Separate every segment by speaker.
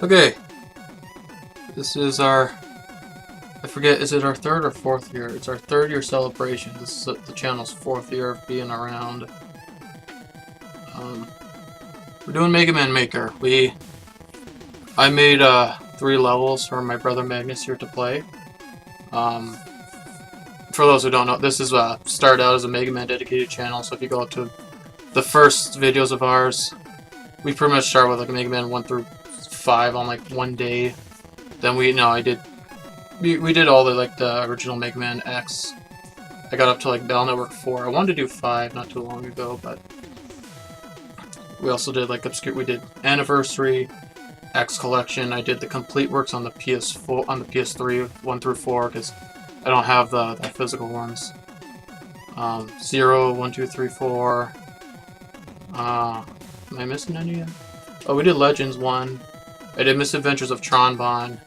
Speaker 1: Okay, this is our, I forget, is it our third or fourth year? It's our third year celebration. This is the channel's fourth year of being around. We're doing Mega Man Maker. I made 3 levels for my brother Magnus here to play. For those who don't know, this is started out as a Mega Man dedicated channel, so if you go up to the first videos of ours, we pretty much start with like Mega Man 1 through 5 on like one day. Then we did all the like the original Mega Man X. I got up to like Battle Network 4. I wanted to do 5 not too long ago, but we also did like we did Anniversary, X Collection. I did the complete works on the PS4, on the PS3, 1 through 4, because I don't have the physical ones. 0, 1, 2, 3, 4. Am I missing any yet? Oh, we did Legends 1. I did Misadventures of Tron Bond.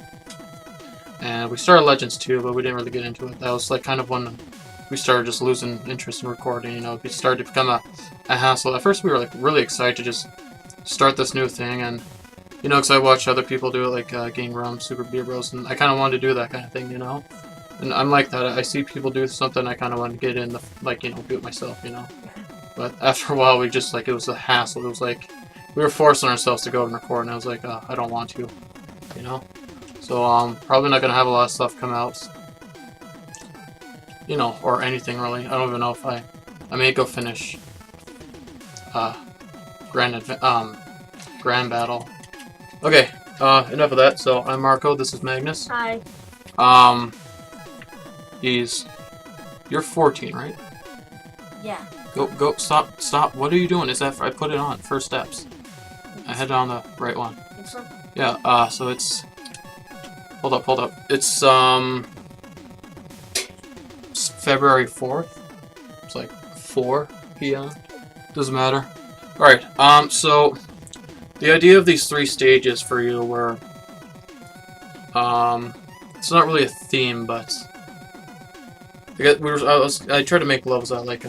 Speaker 1: And we started Legends 2, but we didn't really get into it. That was like kind of when we started just losing interest in recording, you know. It started to become a hassle. At first we were like really excited to just start this new thing, and you know, because I watched other people do it, like Game Rum, Super Beer Bros, and I kind of wanted to do that kind of thing, you know. And I'm like that. I see people do something, I kind of want to get in the, like, you know, do it myself, you know. But after a while, we just, like, it was a hassle. It was like, we were forcing ourselves to go and record, and I was like, I don't want to, you know. So, probably not going to have a lot of stuff come out, you know, or anything, really. I don't even know if I may go finish, Grand Battle. Okay, enough of that. So, I'm Marco, this is Magnus.
Speaker 2: Hi.
Speaker 1: You're 14, right?
Speaker 2: Yeah.
Speaker 1: Go, stop. What are you doing? Is that, I put it on, first steps. I had it on the right one.
Speaker 2: This one?
Speaker 1: Yeah, so it's, hold up. It's, February 4th. It's like 4 p.m. Doesn't matter. Alright, so, the idea of these 3 stages for you were, it's not really a theme, but I try to make levels that like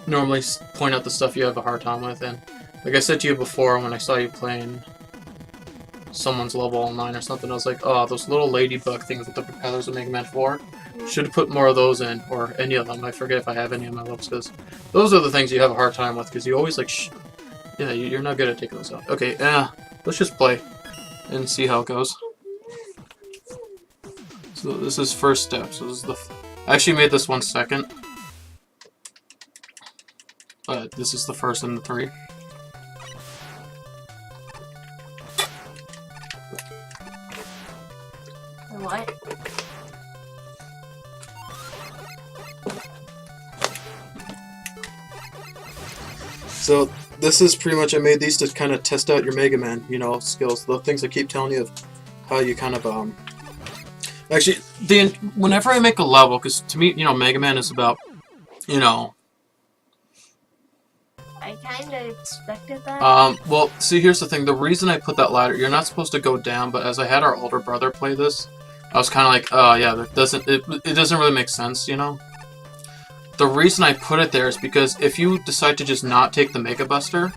Speaker 1: normally point out the stuff you have a hard time with, and like I said to you before when I saw you playing someone's level online or something, I was like, oh, those little ladybug things with the propellers of Mega Man 4, should have put more of those in, or any of them. I forget if I have any of my levels, because those are the things you have a hard time with, because you always like, yeah, you're not good at taking those out. Okay, let's just play and see how it goes. So this is first step. So this is I actually made this one second, but this is the first in the 3.
Speaker 2: What?
Speaker 1: So this is pretty much, I made these to kind of test out your Mega Man, you know, skills. The things I keep telling you of how you kind of actually, whenever I make a level, because to me, you know, Mega Man is about, you know...
Speaker 2: I kind of expected that.
Speaker 1: Well, see, here's the thing. The reason I put that ladder, you're not supposed to go down, but as I had our older brother play this, I was kind of like, oh, yeah, it doesn't really make sense, you know? The reason I put it there is because if you decide to just not take the Mega Buster,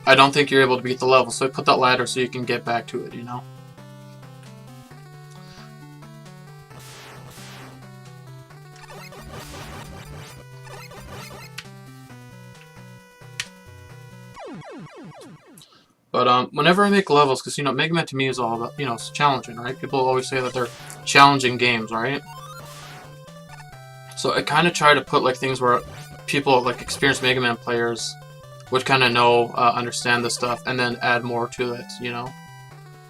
Speaker 1: I don't think you're able to beat the level, so I put that ladder so you can get back to it, you know? But whenever I make levels, because, you know, Mega Man to me is all about, you know, it's challenging, right? People always say that they're challenging games, right? So I kind of try to put, like, things where people, like, experienced Mega Man players would kind of know, understand this stuff, and then add more to it, you know?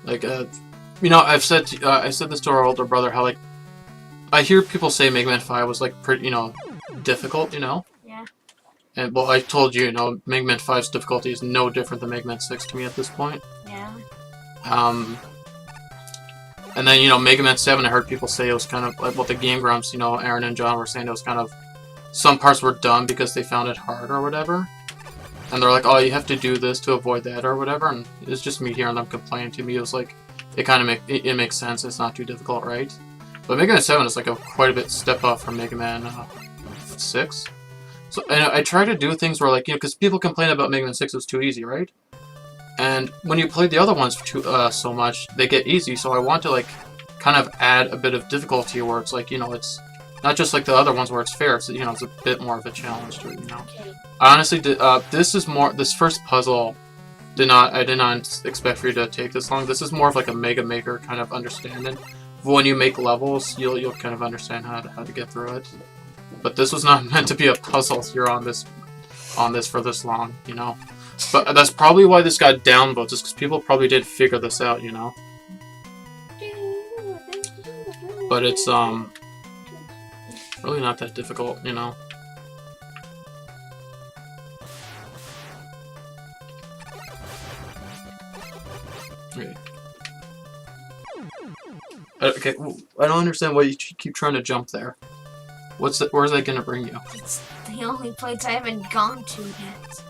Speaker 1: Like, you know, I said this to our older brother, how, like, I hear people say Mega Man 5 was, like, pretty, you know, difficult, you know?
Speaker 2: Yeah.
Speaker 1: And, well, I told you, you know, Mega Man 5's difficulty is no different than Mega Man 6 to me at this point.
Speaker 2: Yeah.
Speaker 1: And then, you know, Mega Man 7, I heard people say it was kind of, like, well, the Game Grumps, you know, Aaron and John were saying it was kind of, some parts were dumb because they found it hard or whatever. And they're like, oh, you have to do this to avoid that or whatever, and it's just me hearing them complaining to me. It was like, it kind of it makes sense, it's not too difficult, right? But Mega Man 7 is like quite a bit step up from Mega Man 6. So, and I try to do things where, like, you know, because people complain about Mega Man 6 was too easy, right? And when you play the other ones so much, they get easy. So I want to like kind of add a bit of difficulty where it's like, you know, it's not just like the other ones where it's fair. It's, you know, it's a bit more of a challenge to it, you know.
Speaker 2: Okay.
Speaker 1: I honestly did. This first puzzle I did not expect for you to take this long. This is more of like a Mega Maker kind of understanding. When you make levels, you'll kind of understand how to get through it. But this was not meant to be a puzzle if you're on this for this long, you know. But that's probably why this got downvotes, is because people probably did figure this out, you know. But it's really not that difficult, you know. Okay, I don't understand why you keep trying to jump there. Where's that gonna bring you?
Speaker 2: It's the only place I haven't gone to yet.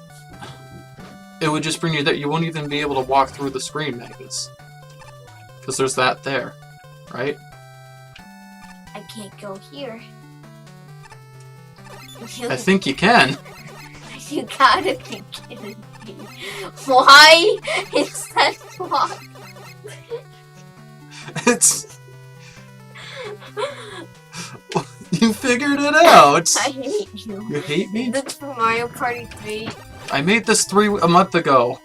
Speaker 1: It would just bring you there. You won't even be able to walk through the screen, Magus. Because there's that there, right?
Speaker 2: I can't go here.
Speaker 1: I think you can.
Speaker 2: You gotta be kidding me. Why is that block?
Speaker 1: It's... You figured it out!
Speaker 2: I hate you.
Speaker 1: You hate me?
Speaker 2: That's for Mario Party 3.
Speaker 1: I made this a month ago.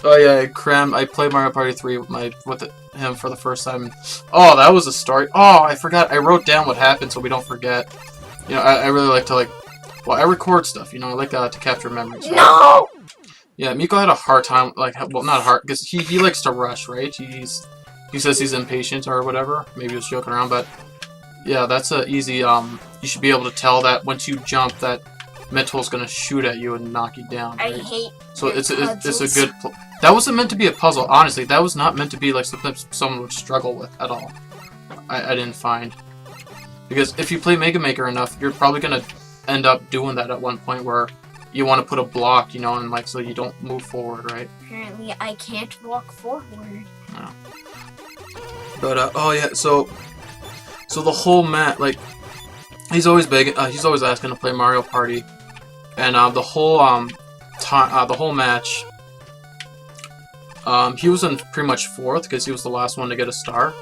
Speaker 1: Oh yeah, I played Mario Party 3 with him for the first time. Oh, that was a story. Oh, I forgot. I wrote down what happened so we don't forget. You know, I really like to well, I record stuff. You know, I like to capture memories. Right?
Speaker 2: No.
Speaker 1: Yeah, Miko had a hard time. Well, not hard, because he likes to rush, right? He says he's impatient or whatever. Maybe he was joking around, but yeah, that's a easy. You should be able to tell that once you jump, that Mental's gonna shoot at you and knock you down. Right?
Speaker 2: I hate.
Speaker 1: So it's a good. That wasn't meant to be a puzzle. Honestly, that was not meant to be like something someone would struggle with at all. I didn't find, because if you play Mega Maker enough, you're probably gonna end up doing that at one point where you want to put a block, you know, and like so you don't move forward, right?
Speaker 2: Apparently, I can't walk forward.
Speaker 1: No. But oh yeah, so the whole like he's always begging, he's always asking to play Mario Party, and the whole match, he was in pretty much 4th because he was the last one to get a star.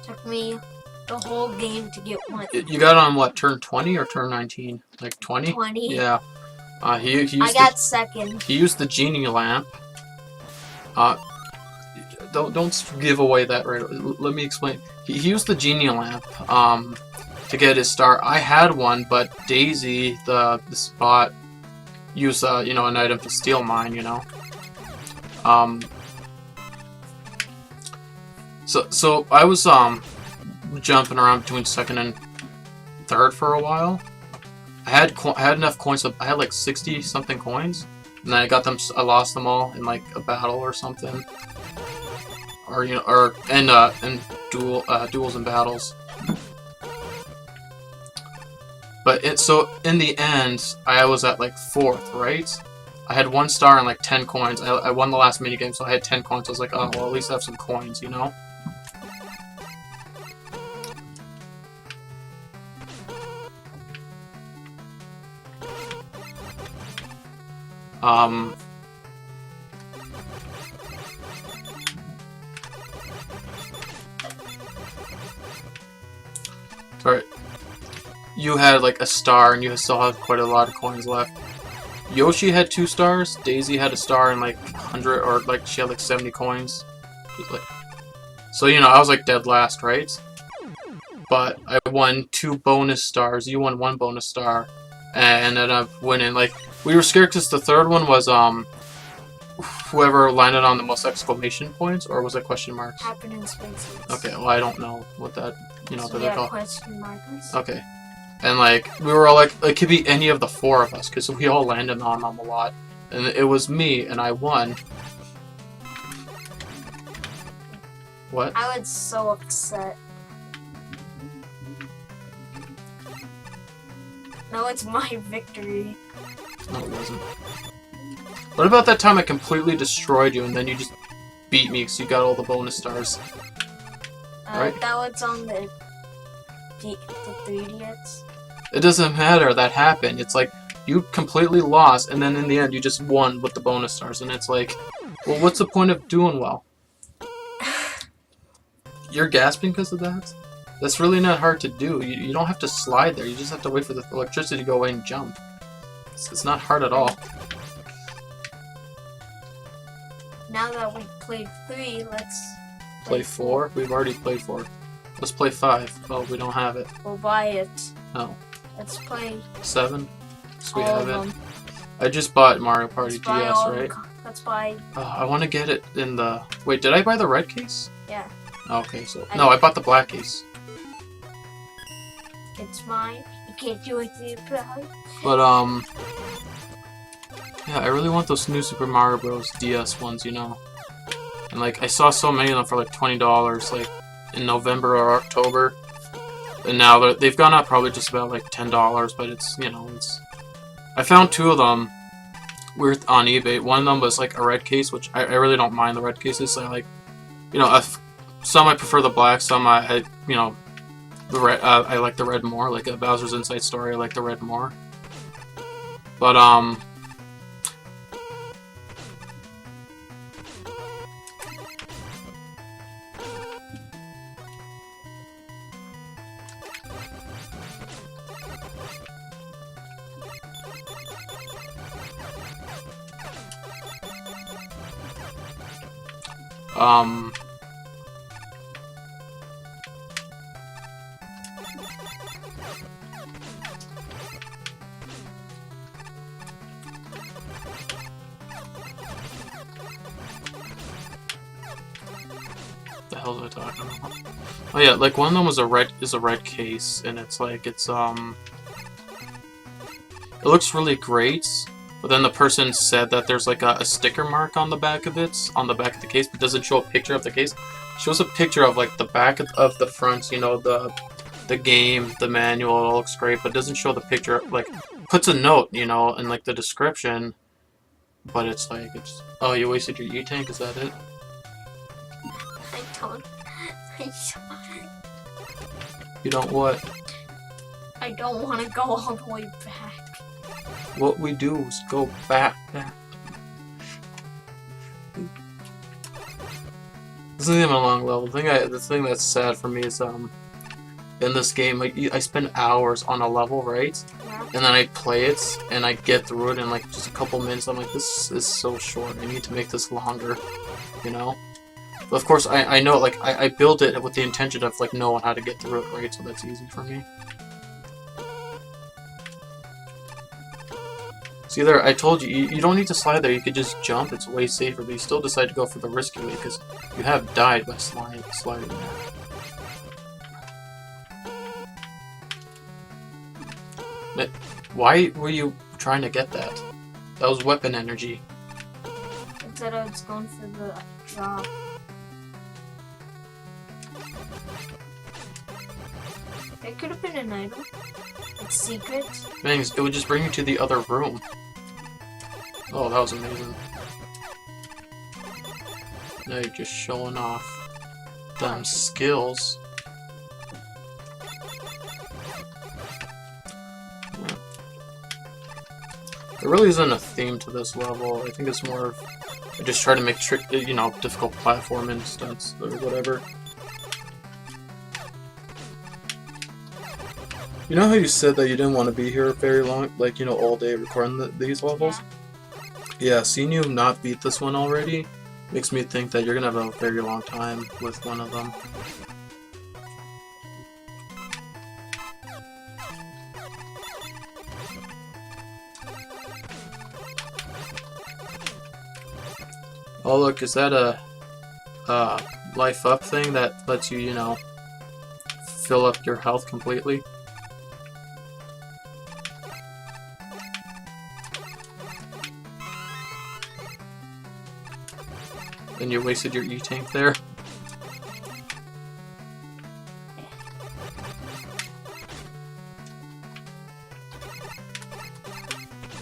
Speaker 2: Took me the whole game to get one.
Speaker 1: You got on what, turn 20 or turn 19? Like 20?
Speaker 2: 20.
Speaker 1: Yeah. He used
Speaker 2: I got second.
Speaker 1: He used the genie lamp. Don't give away that right. Let me explain. He used the genie lamp to get his star. I had one, but Daisy, the spot, used you know, an item to steal mine. You know. So I was jumping around between 2nd and 3rd for a while. I had enough coins. I had like 60 something coins, and then I lost them all in like a battle or something, or you know, in duels and battles. But so in the end, I was at like 4th, right? I had 1 star and like 10 coins. I won the last minigame, so I had 10 coins. I was like, oh well, at least I have some coins, you know. Sorry. You had like a star and you still had quite a lot of coins left. Yoshi had 2 stars, Daisy had a star and like 100, or like she had like 70 coins. So, you know, I was like dead last, right? But I won 2 bonus stars, you won 1 bonus star, and ended up winning. Like, we were scared because the 3rd one was whoever landed on the most exclamation points, or was it question marks?
Speaker 2: Happened in spaces.
Speaker 1: Okay, well I don't know what that, you know,
Speaker 2: So
Speaker 1: that they call.
Speaker 2: question marks.
Speaker 1: Okay, and like we were all like, it could be any of the 4 of us because we all landed on them a lot, and it was me, and I won. What?
Speaker 2: I was so upset. No, it's my victory.
Speaker 1: No, it wasn't. What about that time I completely destroyed you and then you just beat me because you got all the bonus stars? Right?
Speaker 2: That was on the 3DS.
Speaker 1: It doesn't matter, that happened. It's like, You completely lost, and then in the end, you just won with the bonus stars, and it's like, well, what's the point of doing well? You're gasping because of that? That's really not hard to do. You don't have to slide there. You just have to wait for the electricity to go away and jump. It's not hard at all.
Speaker 2: Now that we played 3, let's
Speaker 1: Play 4? We've already played 4. Let's play 5. Oh, we don't have it.
Speaker 2: We'll buy it.
Speaker 1: No.
Speaker 2: Let's play
Speaker 1: 7? So we
Speaker 2: all
Speaker 1: have
Speaker 2: of
Speaker 1: it.
Speaker 2: them.
Speaker 1: I just bought Mario Party
Speaker 2: Let's buy
Speaker 1: DS,
Speaker 2: all
Speaker 1: right?
Speaker 2: Let's buy.
Speaker 1: I want to get it in the... Wait, did I buy the red case?
Speaker 2: Yeah.
Speaker 1: Okay, so... No, I bought the black case.
Speaker 2: It's mine. You can't do it to your brother.
Speaker 1: But, yeah, I really want those new Super Mario Bros. DS ones, you know. And, like, I saw so many of them for, like, $20, like, in November or October. And now they've gone up probably just about, like, $10, but it's, you know, it's... I found 2 of them worth on eBay. One of them was, like, a red case, which I really don't mind the red cases. I like, you know, some I prefer the black, some I you know, the red, I like the red more. Like, a Bowser's Inside Story, I like the red more. But, the hell was I talking about? Oh yeah, like one of them was a red case, and it's like it looks really great, but then the person said that there's like a sticker mark on the back of it, on the back of the case, but doesn't show a picture of the case. It shows a picture of like the back of the front, you know, the game, the manual, it all looks great, but doesn't show the picture, like, puts a note, you know, in like the description, but it's like, oh, you wasted your E-tank, is that it?
Speaker 2: I don't.
Speaker 1: You don't what?
Speaker 2: I don't want to go all the way back.
Speaker 1: What we do is go back. This isn't even a long level. The thing that's sad for me is in this game, like, I spend hours on a level, right?
Speaker 2: Yeah.
Speaker 1: And then I play it and I get through it in like just a couple minutes. I'm like, this is so short. I need to make this longer, you know? But of course, I know, like, I built it with the intention of like knowing how to get through it, right? So that's easy for me. See there, I told you, you don't need to slide there, you could just jump, it's way safer, but you still decide to go for the risky way, because you have died by sliding there. But why were you trying to get that? That was weapon energy.
Speaker 2: Instead of it's going for the drop. It could have been an item. It's secret.
Speaker 1: Man, it would just bring you to the other room. Oh, that was amazing. Now you're just showing off them skills. Yeah. There really isn't a theme to this level. I think it's more of I just try to make you know, difficult platforming stunts or whatever. You know how you said that you didn't want to be here very long, like, you know, all day recording these levels? Yeah, seeing you not beat this one already makes me think that you're gonna have a very long time with one of them. Oh look, is that a life up thing that lets you, you know, fill up your health completely? And you wasted your E-tank there?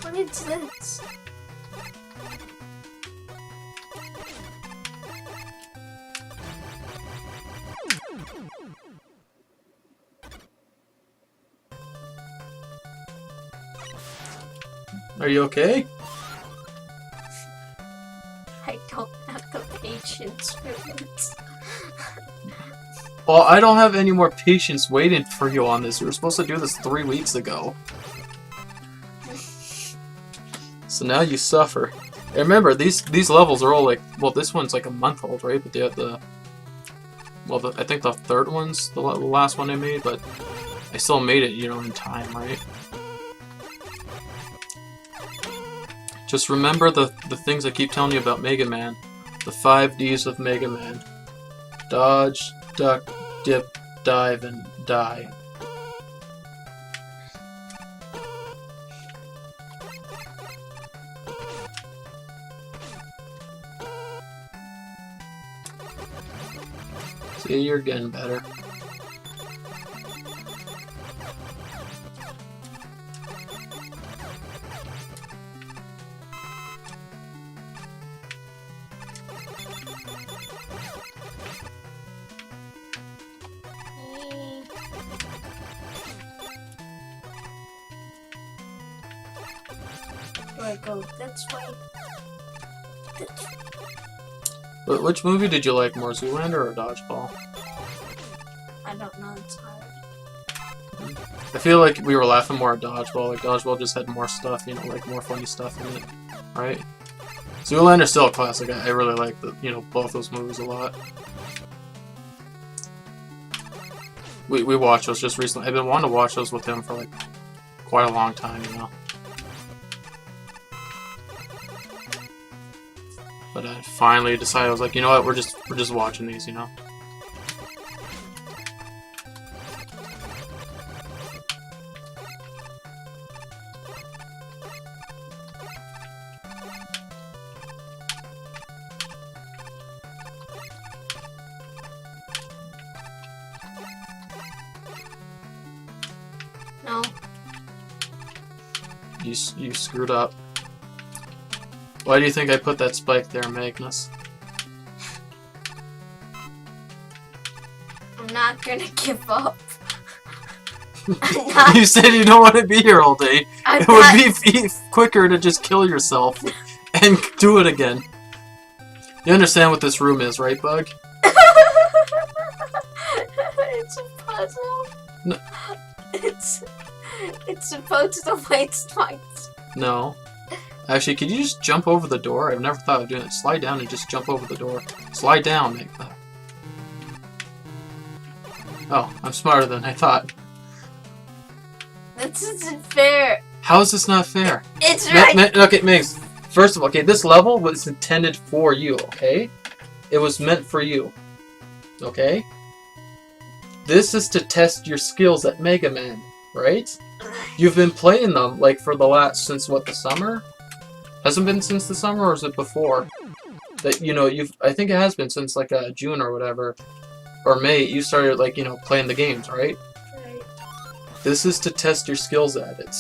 Speaker 2: What is this?
Speaker 1: Are you okay?
Speaker 2: I don't have the patience for it.
Speaker 1: Well, I don't have any more patience waiting for you on this. We were supposed to do this 3 weeks ago. So now you suffer. And remember, these levels are all like, well, this one's like a month old, right? But I think the third one's the last one I made, but I still made it, you know, in time, right? Just remember the things I keep telling you about Mega Man. The 5 Ds of Mega Man. Dodge, duck, dip, dive, and die. See, you're getting better.
Speaker 2: Do I go this way?
Speaker 1: Which movie did you like more, Zoolander or Dodgeball?
Speaker 2: I don't know, it's hard.
Speaker 1: I feel like we were laughing more at Dodgeball. Like, Dodgeball just had more stuff, you know, like more funny stuff in it, right? Zoolander's still a classic. I really like both those movies a lot. We watched those just recently. I've been wanting to watch those with him for like quite a long time, you know. But I finally decided, I was like, you know what, we're just watching these, you know.
Speaker 2: No.
Speaker 1: You screwed up. Why do you think I put that spike there, Magnus?
Speaker 2: I'm not gonna give up.
Speaker 1: You said you don't want to be here all day.
Speaker 2: I'm
Speaker 1: It would be quicker to just kill yourself and do it again. You understand what this room is, right, Bug?
Speaker 2: It's a puzzle.
Speaker 1: No.
Speaker 2: It's supposed to waste my...
Speaker 1: No. Actually, could you just jump over the door? I've never thought of doing it. Slide down and just jump over the door. Slide down, make that. Oh, I'm smarter than I thought.
Speaker 2: This isn't fair.
Speaker 1: How is this not fair?
Speaker 2: It's right.
Speaker 1: Okay, Migs. First of all, okay, this level was intended for you, okay? It was meant for you. Okay? This is to test your skills at Mega Man, right? You've been playing them, like, for the last, since what, the summer? Hasn't been since the summer, or is it before? That, you know, I think it has been since, like, June or whatever. Or May, you started, like, you know, playing the games, right?
Speaker 2: Right.
Speaker 1: This is to test your skills at it.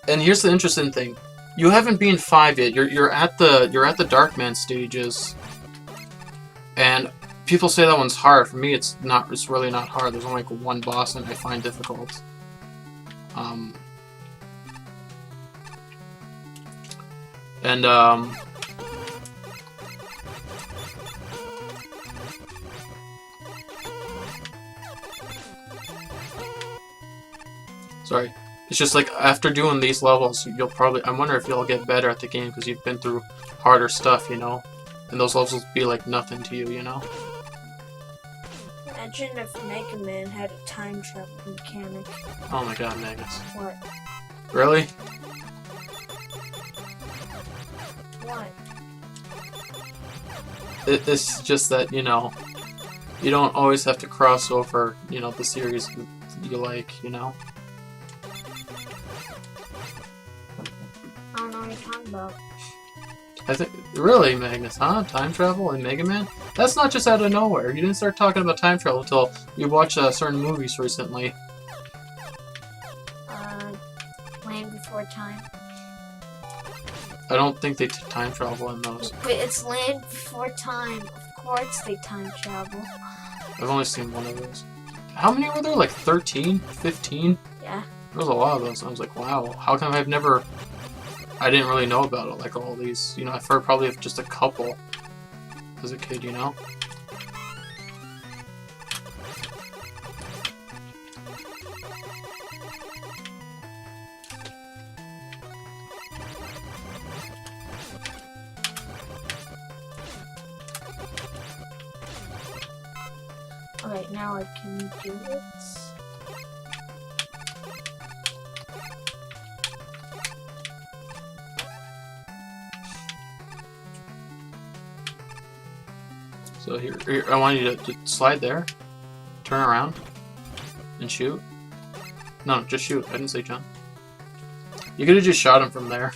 Speaker 1: And here's the interesting thing. You haven't been 5 yet. You're at the Darkman stages. And people say that one's hard. For me, it's really not hard. There's only like one boss that I find difficult. Sorry. It's just like after doing these levels, you'll probably, I wonder if you'll get better at the game because you've been through harder stuff, you know? And those levels will be like nothing to you, you know?
Speaker 2: Imagine if Mega Man had a time travel mechanic.
Speaker 1: Oh my god, Magus.
Speaker 2: What?
Speaker 1: Really?
Speaker 2: What?
Speaker 1: It's just that, you know, you don't always have to cross over, you know, the series you like, you know?
Speaker 2: I don't know what you're talking about.
Speaker 1: I think, really, Magnus, huh? Time travel in Mega Man? That's not just out of nowhere. You didn't start talking about time travel until you watched certain movies recently.
Speaker 2: Land Before Time.
Speaker 1: I don't think they time travel in those.
Speaker 2: But it's Land Before Time. Of course they time travel.
Speaker 1: I've only seen one of those. How many were there? Like 13? 15?
Speaker 2: Yeah.
Speaker 1: There was a lot of those. I was like, wow, how come I've never... I didn't really know about it, like all these. You know, I've heard probably of just a couple as a kid, you know?
Speaker 2: Alright, now I can do it.
Speaker 1: So here, I want you to slide there, turn around, and shoot. No, just shoot. I didn't say jump. You could have just shot him from there.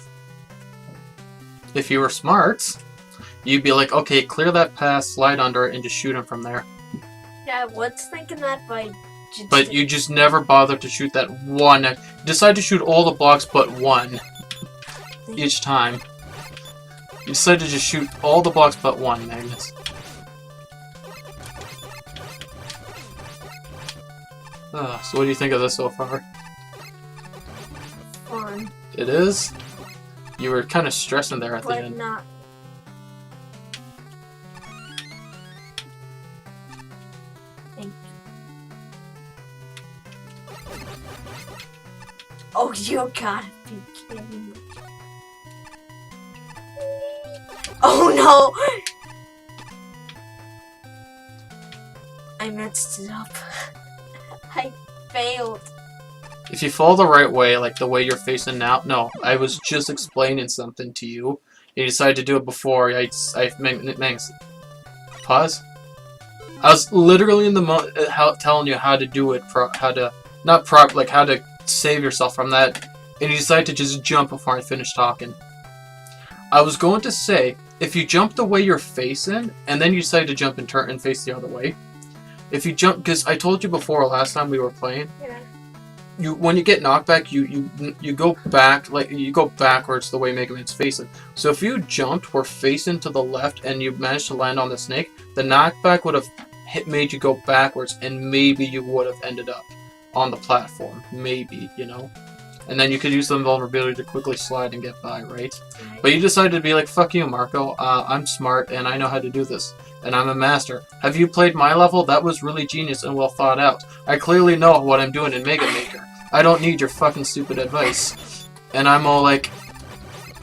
Speaker 1: If you were smart, you'd be like, okay, clear that path, slide under it, and just shoot him from there.
Speaker 2: Yeah, I was thinking that,
Speaker 1: but you just never bothered to shoot that one. Decide to shoot all the blocks but one each time. You decided to just shoot all the blocks but one, Magnus. So what do you think of this so far?
Speaker 2: Fun.
Speaker 1: It is? You were kind of stressing there at the end.
Speaker 2: But not. Thank you. Oh, you gotta be kidding me. Oh no! I messed it up. I failed.
Speaker 1: If you fall the right way, like the way you're facing now, no, I was just explaining something to you. You decided to do it before Mangs. Pause. I was literally in the telling you how to do it, how to save yourself from that, and you decided to just jump before I finished talking. I was going to say, if you jump the way you're facing, and then you decide to jump and turn and face the other way. If you jump, because I told you before last time we were playing,
Speaker 2: Yeah.
Speaker 1: when you get knocked back, you go back, like you go backwards the way Mega Man's facing. So if you jumped, were facing to the left, and you managed to land on the snake, the knockback would have made you go backwards, and maybe you would have ended up on the platform, maybe, you know. And then you could use the invulnerability to quickly slide and get by, right? But you decided to be like, fuck you, Marco. I'm smart and I know how to do this. And I'm a master. Have you played my level? That was really genius and well thought out. I clearly know what I'm doing in Mega Maker. I don't need your fucking stupid advice. And I'm all like,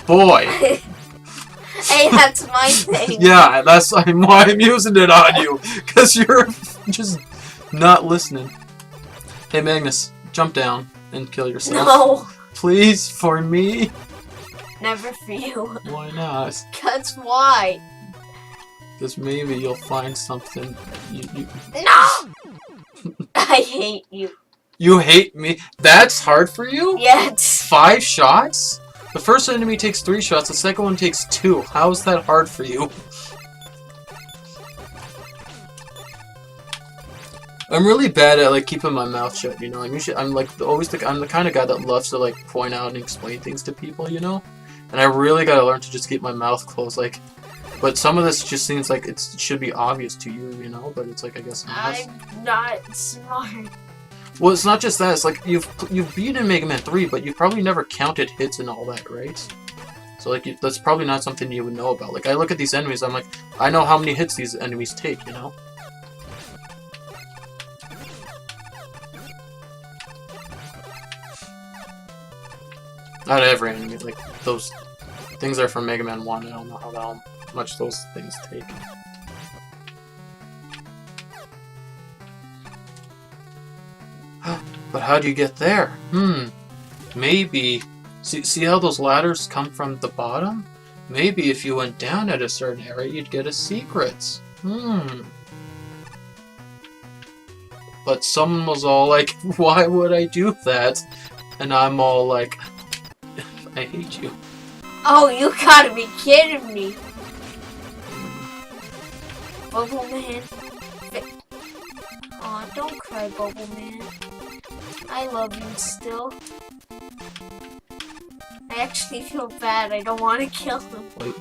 Speaker 1: boy.
Speaker 2: Hey, that's my thing.
Speaker 1: Yeah, that's why I'm using it on you. Because you're just not listening. Hey, Magnus, jump down and kill yourself.
Speaker 2: No.
Speaker 1: Please, for me.
Speaker 2: Never for you.
Speaker 1: Why not?
Speaker 2: Cause why?
Speaker 1: Because maybe you'll find something.
Speaker 2: No! I hate you.
Speaker 1: You hate me? That's hard for you?
Speaker 2: Yes.
Speaker 1: 5 shots? The first enemy takes 3 shots, the second one takes 2. How is that hard for you? I'm really bad at like keeping my mouth shut, you know. I'm the kind of guy that loves to like point out and explain things to people, you know. And I really gotta learn to just keep my mouth closed, like. But some of this just seems like it should be obvious to you, you know. But it's like I guess
Speaker 2: I'm not smart.
Speaker 1: Well, it's not just that. It's like you've beaten Mega Man 3, but you've probably never counted hits and all that, right? So like that's probably not something you would know about. Like I look at these enemies, I'm like, I know how many hits these enemies take, you know. Not every enemy, like those things are from Mega Man 1. I don't know how much those things take. But how do you get there? Maybe. See how those ladders come from the bottom? Maybe if you went down at a certain area, you'd get a secret. But someone was all like, why would I do that? And I'm all like, I hate you.
Speaker 2: Oh, you gotta be kidding me. Bubble Man. Aw, don't cry, Bubble Man. I love you still. I actually feel bad. I don't want to kill him.
Speaker 1: Wait.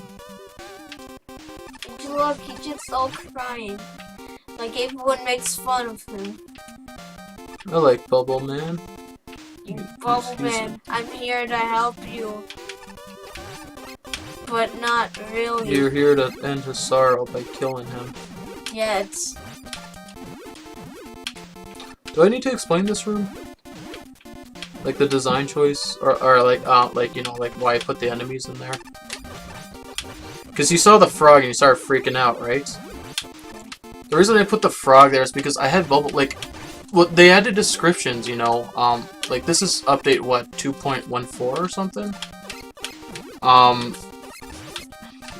Speaker 2: Look, he's just all crying. Like everyone makes fun of him.
Speaker 1: I like Bubble Man.
Speaker 2: Bubbleman, I'm here to help you. But not really.
Speaker 1: You're here to end his sorrow by killing him.
Speaker 2: Yet.
Speaker 1: Do I need to explain this room? Like the design choice, or like you know, like why I put the enemies in there? Because you saw the frog and you started freaking out, right? The reason I put the frog there is because I had bubble, like, well, they added descriptions, you know, like this is update, what, 2.14 or something?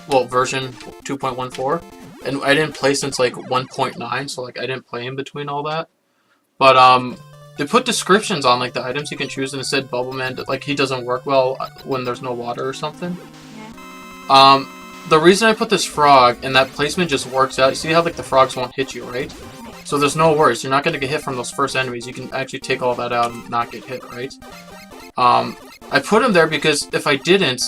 Speaker 1: Well, version 2.14, and I didn't play since, like, 1.9, so, like, I didn't play in between all that, but, they put descriptions on, like, the items you can choose, and it said Bubbleman, like, he doesn't work well when there's no water or something. Yeah. The reason I put this frog, and that placement just works out, you see how, like, the frogs won't hit you, right? So there's no worries, you're not going to get hit from those first enemies, you can actually take all that out and not get hit, right? I put him there because if I didn't,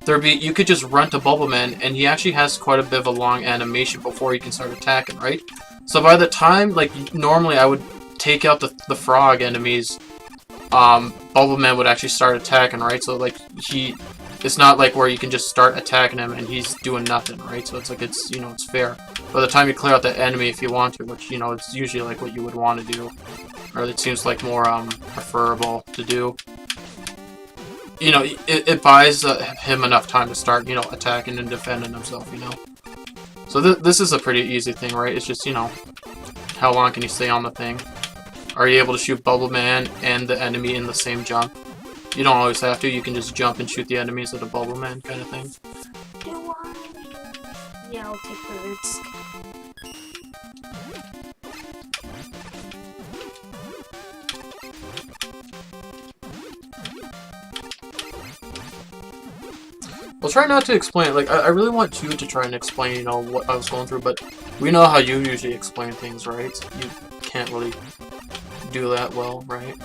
Speaker 1: you could just run to Bubbleman, and he actually has quite a bit of a long animation before he can start attacking, right? So by the time, like, normally I would take out the frog enemies, Bubbleman would actually start attacking, right? So, like, it's not like where you can just start attacking him and he's doing nothing, right? So it's like, you know, it's fair. By the time you clear out the enemy if you want to, which, you know, it's usually like what you would want to do, or it seems like more preferable to do. You know, it buys him enough time to start, you know, attacking and defending himself, you know. So this is a pretty easy thing, right? It's just, you know, how long can you stay on the thing? Are you able to shoot Bubbleman and the enemy in the same jump? You don't always have to, you can just jump and shoot the enemies at a Bubbleman kind of thing.
Speaker 2: Do I? Yeah, I'll take the risk.
Speaker 1: I'll try not to explain it. Like, I really want you to try and explain, you know, what I was going through, but we know how you usually explain things, right? You can't really do that well, right?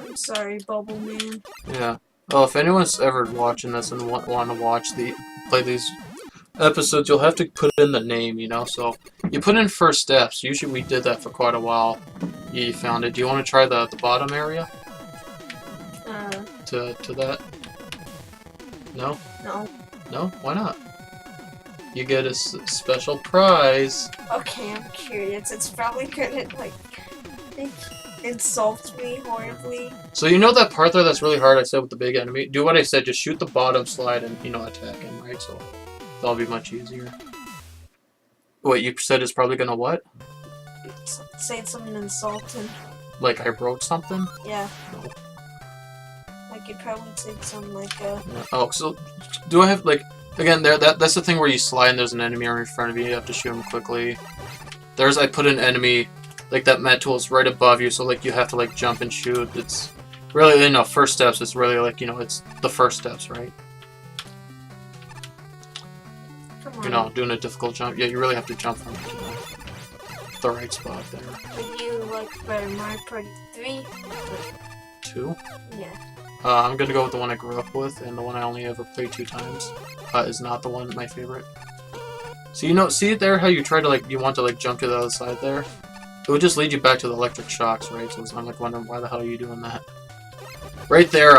Speaker 2: I'm sorry, Bubbleman.
Speaker 1: Yeah. Oh, if anyone's ever watching this and want to play these episodes, you'll have to put in the name, you know? So, you put in first steps. Usually we did that for quite a while. You found it. Do you want to try the bottom area? To that? No?
Speaker 2: No.
Speaker 1: No? Why not? You get a special prize.
Speaker 2: Okay, I'm curious. It's probably gonna, like insult me horribly.
Speaker 1: So you know that part there that's really hard I said with the big enemy? Do what I said, just shoot the bottom slide and, you know, attack him, right? So that'll be much easier. Wait, you said it's probably gonna what?
Speaker 2: Say something insulting.
Speaker 1: Like I wrote something?
Speaker 2: Yeah.
Speaker 1: No.
Speaker 2: Like you probably said something like
Speaker 1: Yeah. Oh, so do I have, like, again, that's the thing where you slide and there's an enemy in front of you, you have to shoot him quickly. I put an enemy, like that med tool is right above you, so like you have to like jump and shoot. It's really, you know, first steps, it's really like, you know, it's the first steps, right?
Speaker 2: Come on.
Speaker 1: You know, doing a difficult jump. Yeah, you really have to jump from the right spot there.
Speaker 2: Would you like better Mario Party 3?
Speaker 1: 2?
Speaker 2: Yeah.
Speaker 1: I'm gonna go with the one I grew up with, and the one I only ever played 2 times. Is not the one my favorite. So you know, see there how you try to like, you want to like jump to the other side there? It would just lead you back to the electric shocks, right? So I'm like wondering why the hell are you doing that? Right there,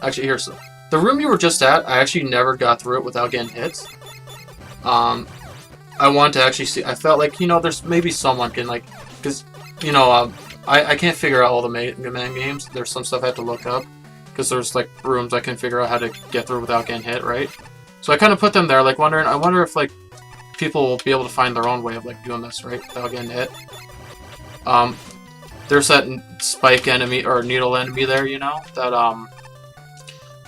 Speaker 1: actually here, so the room you were just at, I actually never got through it without getting hit. I want to actually see, I felt like, you know, there's maybe someone can like, because, you know, I can't figure out all the Mega Man games. There's some stuff I have to look up, because there's like rooms I can figure out how to get through without getting hit, right? So I kind of put them there, like I wonder if like people will be able to find their own way of like doing this, right, without getting hit. There's that spike enemy, or needle enemy there, you know, that,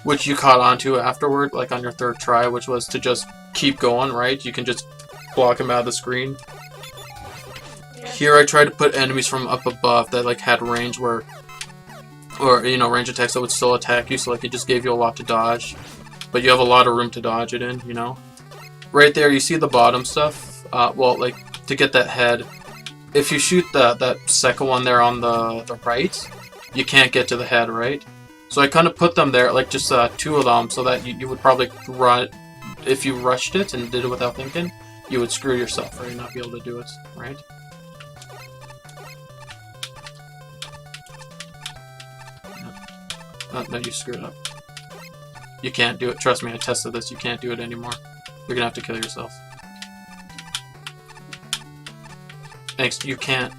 Speaker 1: which you caught onto afterward, like on your 3rd try, which was to just keep going, right? You can just block him out of the screen. Yeah. Here I tried to put enemies from up above that like had range or you know, range attacks that would still attack you, so like it just gave you a lot to dodge. But you have a lot of room to dodge it in, you know? Right there, you see the bottom stuff? Well, like, to get that head, if you shoot that second one there on the right, you can't get to the head, right? So I kind of put them there, like just 2 of them, so that you would probably run, if you rushed it and did it without thinking, you would screw yourself, right? Not be able to do it, right? No, you screwed up. You can't do it. Trust me, I tested this. You can't do it anymore. You're gonna have to kill yourself. Thanks. You can't.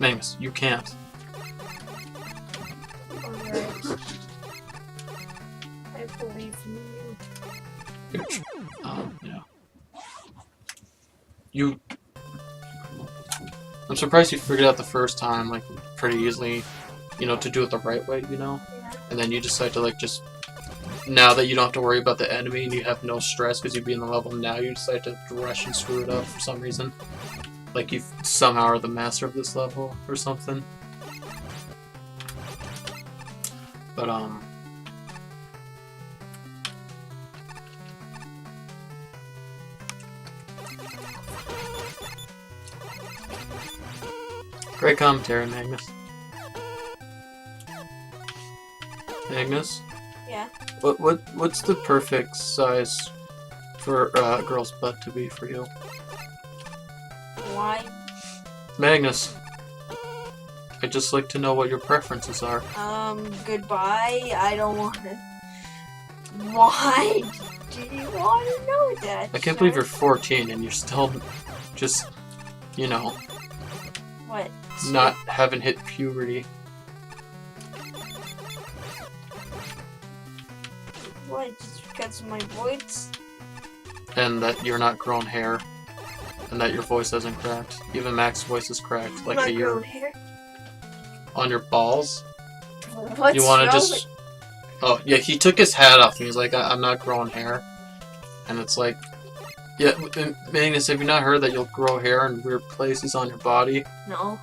Speaker 1: Magnus, you can't.
Speaker 2: Alright. I believe in you.
Speaker 1: Yeah. I'm surprised you figured out the first time, like, pretty easily, you know, to do it the right way, you know?
Speaker 2: Yeah.
Speaker 1: And then you decide to, like, just... Now that you don't have to worry about the enemy and you have no stress because you'd be in the level now, you decide to rush and screw it up for some reason. Like you somehow are the master of this level or something. But, great commentary, Magnus. Magnus?
Speaker 2: Yeah.
Speaker 1: What's the perfect size for a girl's butt to be for you?
Speaker 2: Why?
Speaker 1: Magnus. I'd just like to know what your preferences are.
Speaker 2: Goodbye. I don't want to. Why do you want to know that?
Speaker 1: I can't believe you're 14 and you're still just, you know,
Speaker 2: What?
Speaker 1: not haven't hit puberty.
Speaker 2: What? Just because of my voice?
Speaker 1: And that you're not grown hair. And that your voice hasn't cracked. Even Max's voice is cracked. Like
Speaker 2: Not
Speaker 1: a year.
Speaker 2: grown hair?
Speaker 1: On your balls?
Speaker 2: What's
Speaker 1: You want
Speaker 2: wrong
Speaker 1: to just... Oh, yeah, he took his hat off and he's like, I'm not growing hair. And it's like... Yeah, Magnus, have you not heard that you'll grow hair in weird places on your body?
Speaker 2: No.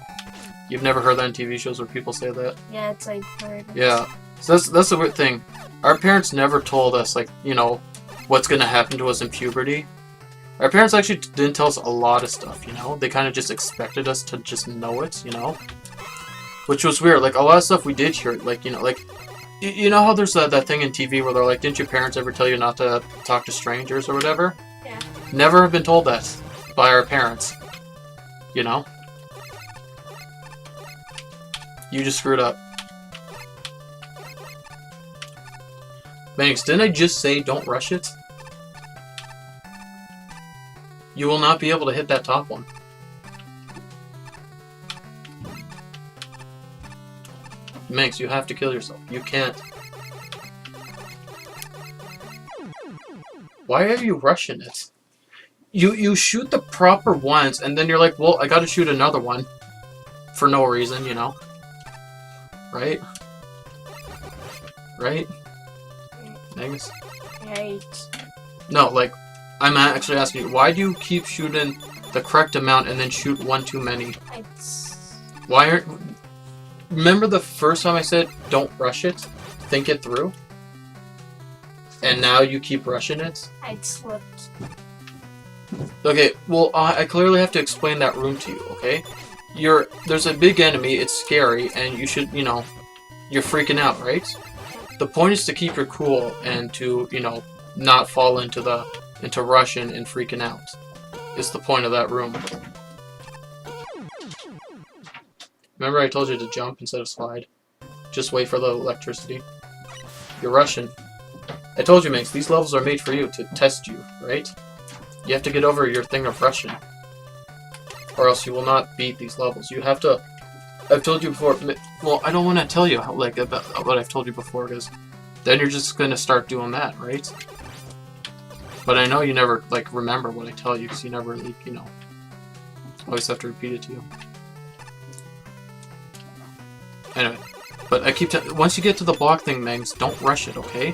Speaker 1: You've never heard that in TV shows where people say that?
Speaker 2: Yeah, it's like heard.
Speaker 1: Yeah. So that's the weird thing. Our parents never told us, like, you know, what's gonna happen to us in puberty. Our parents actually didn't tell us a lot of stuff, you know? They kind of just expected us to just know it, you know? Which was weird. Like, a lot of stuff we did hear, like, you know, like... You know how there's that thing in TV where they're like, didn't your parents ever tell you not to talk to strangers or whatever?
Speaker 2: Yeah.
Speaker 1: Never have been told that by our parents. You know? You just screwed up. Thanks, didn't I just say don't rush it? You will not be able to hit that top one. Minx, you have to kill yourself. You can't. Why are you rushing it? You shoot the proper ones, and then you're like, well, I gotta shoot another one. For no reason, you know? Right? Right? Magnus?
Speaker 2: Right.
Speaker 1: No, like, I'm actually asking you, why do you keep shooting the correct amount and then shoot one too many? Why aren't... Remember the first time I said, don't rush it? Think it through? And now you keep rushing it?
Speaker 2: I slipped.
Speaker 1: Okay, well, I clearly have to explain that room to you, okay? There's a big enemy, it's scary, and you should, you know, you're freaking out, right? The point is to keep your cool and to, you know, not fall into rushing and freaking out. Is the point of that room. Remember I told you to jump instead of slide? Just wait for the electricity. You're rushing. I told you, Minx, these levels are made for you, to test you, right? You have to get over your thing of rushing. Or else you will not beat these levels. You have to... I've told you before... Well, I don't want to tell you how, like, about what I've told you before, because then you're just going to start doing that, right? But I know you never, like, remember what I tell you, because you never, like, you know... always have to repeat it to you. Anyway, but I keep once you get to the block thing, Megs, don't rush it, okay?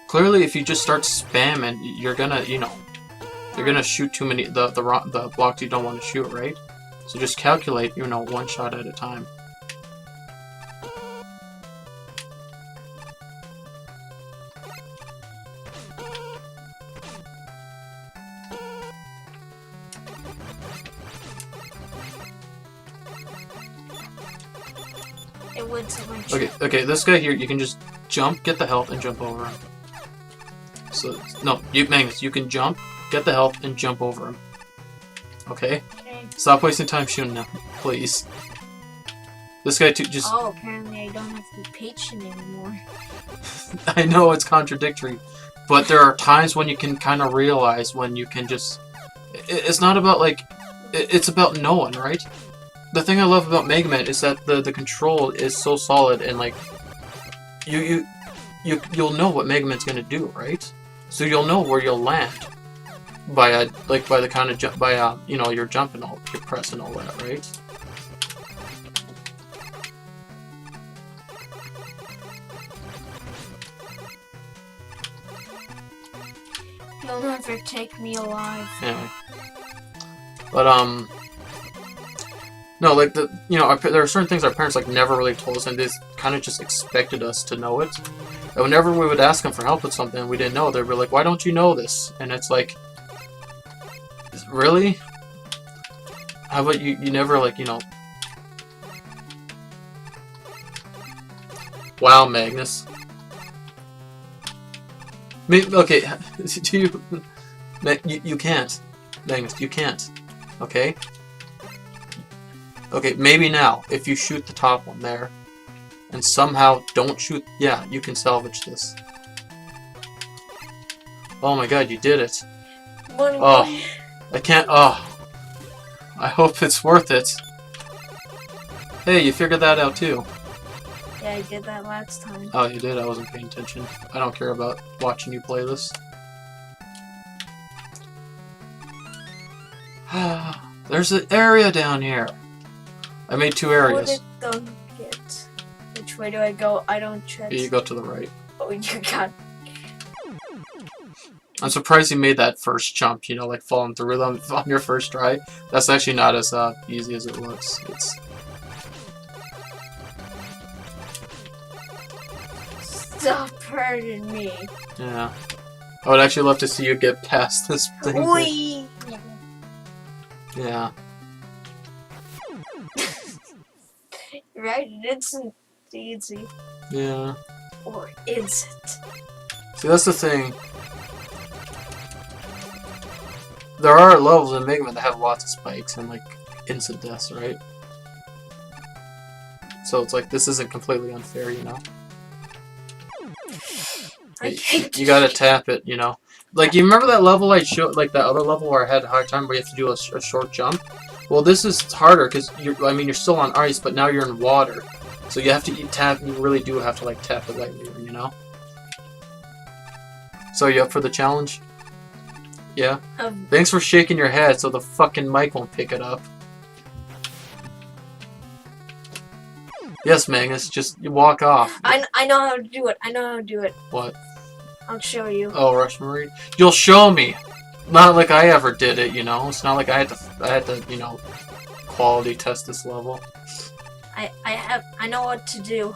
Speaker 1: Clearly, if you just start spamming, you're gonna, you know, you're gonna shoot too many the blocks you don't want to shoot, right? So just calculate, you know, one shot at a time.
Speaker 2: It would
Speaker 1: Okay, this guy here, you can just jump, get the health, and jump over him. So, no, Magnus, you can jump, get the health, and jump over him. Okay?
Speaker 2: Okay.
Speaker 1: Stop wasting time shooting him, please. This guy too just.
Speaker 2: Oh, apparently I don't have to be patient anymore.
Speaker 1: I know it's contradictory, but there are times when you can kind of realize when you can just. It's not about like. It's about knowing, right? The thing I love about Mega Man is that the control is so solid and like. You'll know what Mega Man's gonna do, right? So you'll know where you'll land by the kind of jump you know, you're jumping all you're pressing all that, right?
Speaker 2: You'll never take me alive.
Speaker 1: Anyway, but no, like you know, there are certain things our parents like never really told us, and they kind of just expected us to know it. And whenever we would ask them for help with something we didn't know, they'd be like, "Why don't you know this?" And it's like, really? How about you? You never like, you know. Wow, Magnus. Okay, do you can't, Magnus. You can't. Okay. Okay, maybe now if you shoot the top one there, and somehow don't shoot. Yeah, you can salvage this. Oh my God, you did it. Oh, I can't. Oh, I hope it's worth it. Hey, you figured that out too.
Speaker 2: Yeah, I did that last time.
Speaker 1: Oh, you did? I wasn't paying attention. I don't care about watching you play this. There's an area down here. I made 2 areas.
Speaker 2: What don't get. Which way do I go? I don't trust.
Speaker 1: You go to the right.
Speaker 2: Oh, you got.
Speaker 1: I'm surprised you made that first jump, you know, like falling through them on your first try. That's actually not as easy as it looks. It's...
Speaker 2: Stop hurting me.
Speaker 1: Yeah. I would actually love to see you get past this thing.
Speaker 2: Wee.
Speaker 1: Yeah.
Speaker 2: Right? It isn't easy.
Speaker 1: Yeah.
Speaker 2: Or is it?
Speaker 1: See, that's the thing. There are levels in Mega Man that have lots of spikes and, like, instant deaths, right? So it's like, this isn't completely unfair, you know? You gotta tap it, you know? Like, you remember that level I showed, like, that other level where I had a hard time where you have to do a short jump? Well, this is harder, because, you're still on ice, but now you're in water. So you have to you really do have to, like, tap it lightly, you know? So, you up for the challenge? Yeah? Thanks for shaking your head so the fucking mic won't pick it up. Yes, Magnus, just you walk off.
Speaker 2: I know how to do it. I know how to do it.
Speaker 1: What?
Speaker 2: I'll show you.
Speaker 1: Oh, Rush Marine? You'll show me! Not like I ever did it, you know? It's not like I had to, you know, quality test this level.
Speaker 2: I know what to do.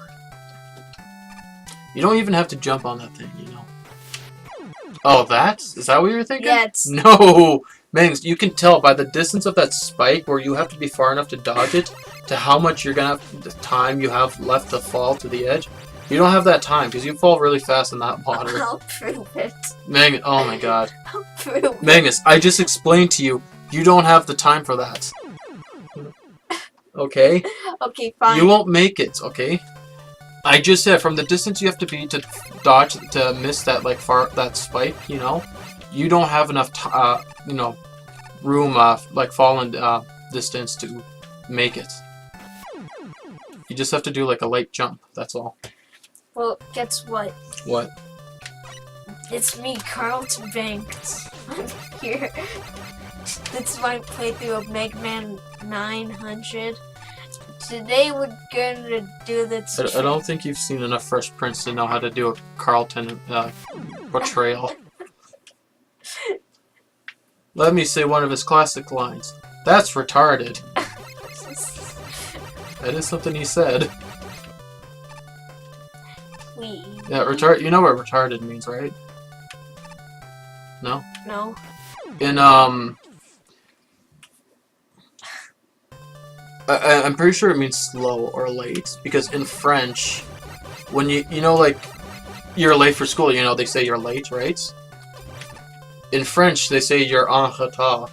Speaker 1: You don't even have to jump on that thing, you know? Oh, is that what you were thinking?
Speaker 2: Yeah, it's...
Speaker 1: No! Man, you can tell by the distance of that spike where you have to be far enough to dodge it to how much you're gonna have, the time you have left to fall to the edge. You don't have that time because you fall really fast in that water.
Speaker 2: I'll prove it.
Speaker 1: Magnus, oh my God.
Speaker 2: I'll prove it.
Speaker 1: Magnus, I just explained to you, you don't have the time for that. Okay?
Speaker 2: Okay, fine.
Speaker 1: You won't make it, okay? I just said from the distance you have to be to dodge to miss that that spike, you know, you don't have enough you know, room like falling distance to make it. You just have to do like a light jump. That's all.
Speaker 2: Well, guess what?
Speaker 1: What?
Speaker 2: It's me, Carlton Banks. I'm here. This is my playthrough of Mega Man 900. Today we're gonna do this.
Speaker 1: I don't think you've seen enough Fresh Prince to know how to do a Carlton portrayal. Let me say one of his classic lines. That's retarded. That is something he said. Yeah, retard. You know what retarded means, right? No.
Speaker 2: No.
Speaker 1: In I'm pretty sure it means slow or late, because in French, when you know, like, you're late for school, you know, they say you're late, right? In French, they say you're en retard.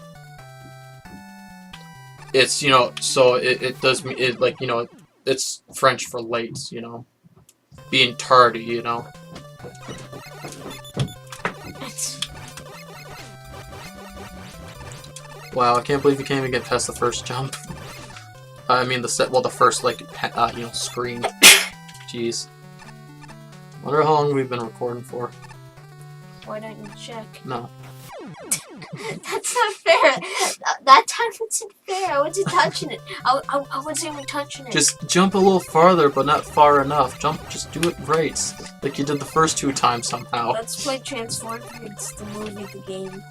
Speaker 1: It's, you know, so it does mean, like, you know, it's French for late, you know. Being tardy, you know. Wow, I can't believe you can't even get past the first jump. I mean, the first, like, you know, screen. Jeez. Wonder how long we've been recording for.
Speaker 2: Why don't you check?
Speaker 1: No.
Speaker 2: That's not fair. That time wasn't fair. I wasn't touching it. I wasn't even touching it.
Speaker 1: Just jump a little farther, but not far enough. Just do it right. Like you did the first 2 times somehow.
Speaker 2: Let's play Transformers, the movie, the game.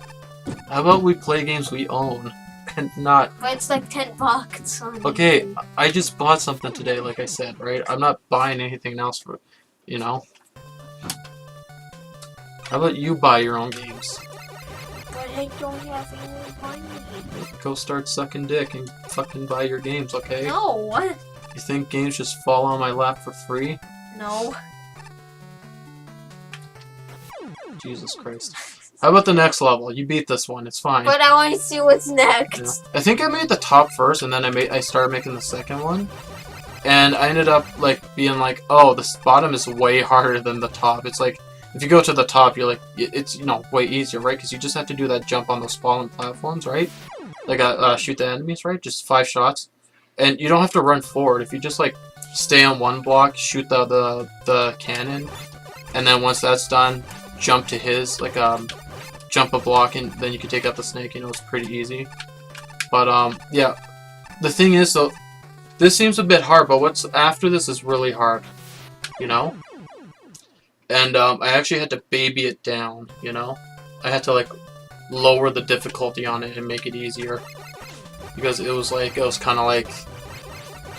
Speaker 1: How about we play games we own? And not...
Speaker 2: But it's like $10 on
Speaker 1: Okay,
Speaker 2: YouTube.
Speaker 1: I just bought something today, like I said, right? I'm not buying anything else for... You know? How about you buy your own games?
Speaker 2: But I don't have any money.
Speaker 1: Go start sucking dick and fucking buy your games, okay?
Speaker 2: No, what?
Speaker 1: You think games just fall on my lap for free?
Speaker 2: No.
Speaker 1: Jesus Christ. How about the next level? You beat this one, it's fine.
Speaker 2: But I want to see what's next.
Speaker 1: Yeah. I think I made the top first, and then I started making the second one. And I ended up, like, being like, oh, this bottom is way harder than the top. It's like, if you go to the top, you're like, it's, you know, way easier, right? Because you just have to do that jump on those fallen platforms, right? Like, shoot the enemies, right? Just 5 shots. And you don't have to run forward. If you just, like, stay on one block, shoot the cannon, and then once that's done, jump to his, like, jump a block, and then you can take out the snake. You know, it's pretty easy. But, yeah. The thing is, though, this seems a bit hard, but what's after this is really hard. You know? And, I actually had to baby it down, you know? I had to, like, lower the difficulty on it and make it easier. Because it was kind of like,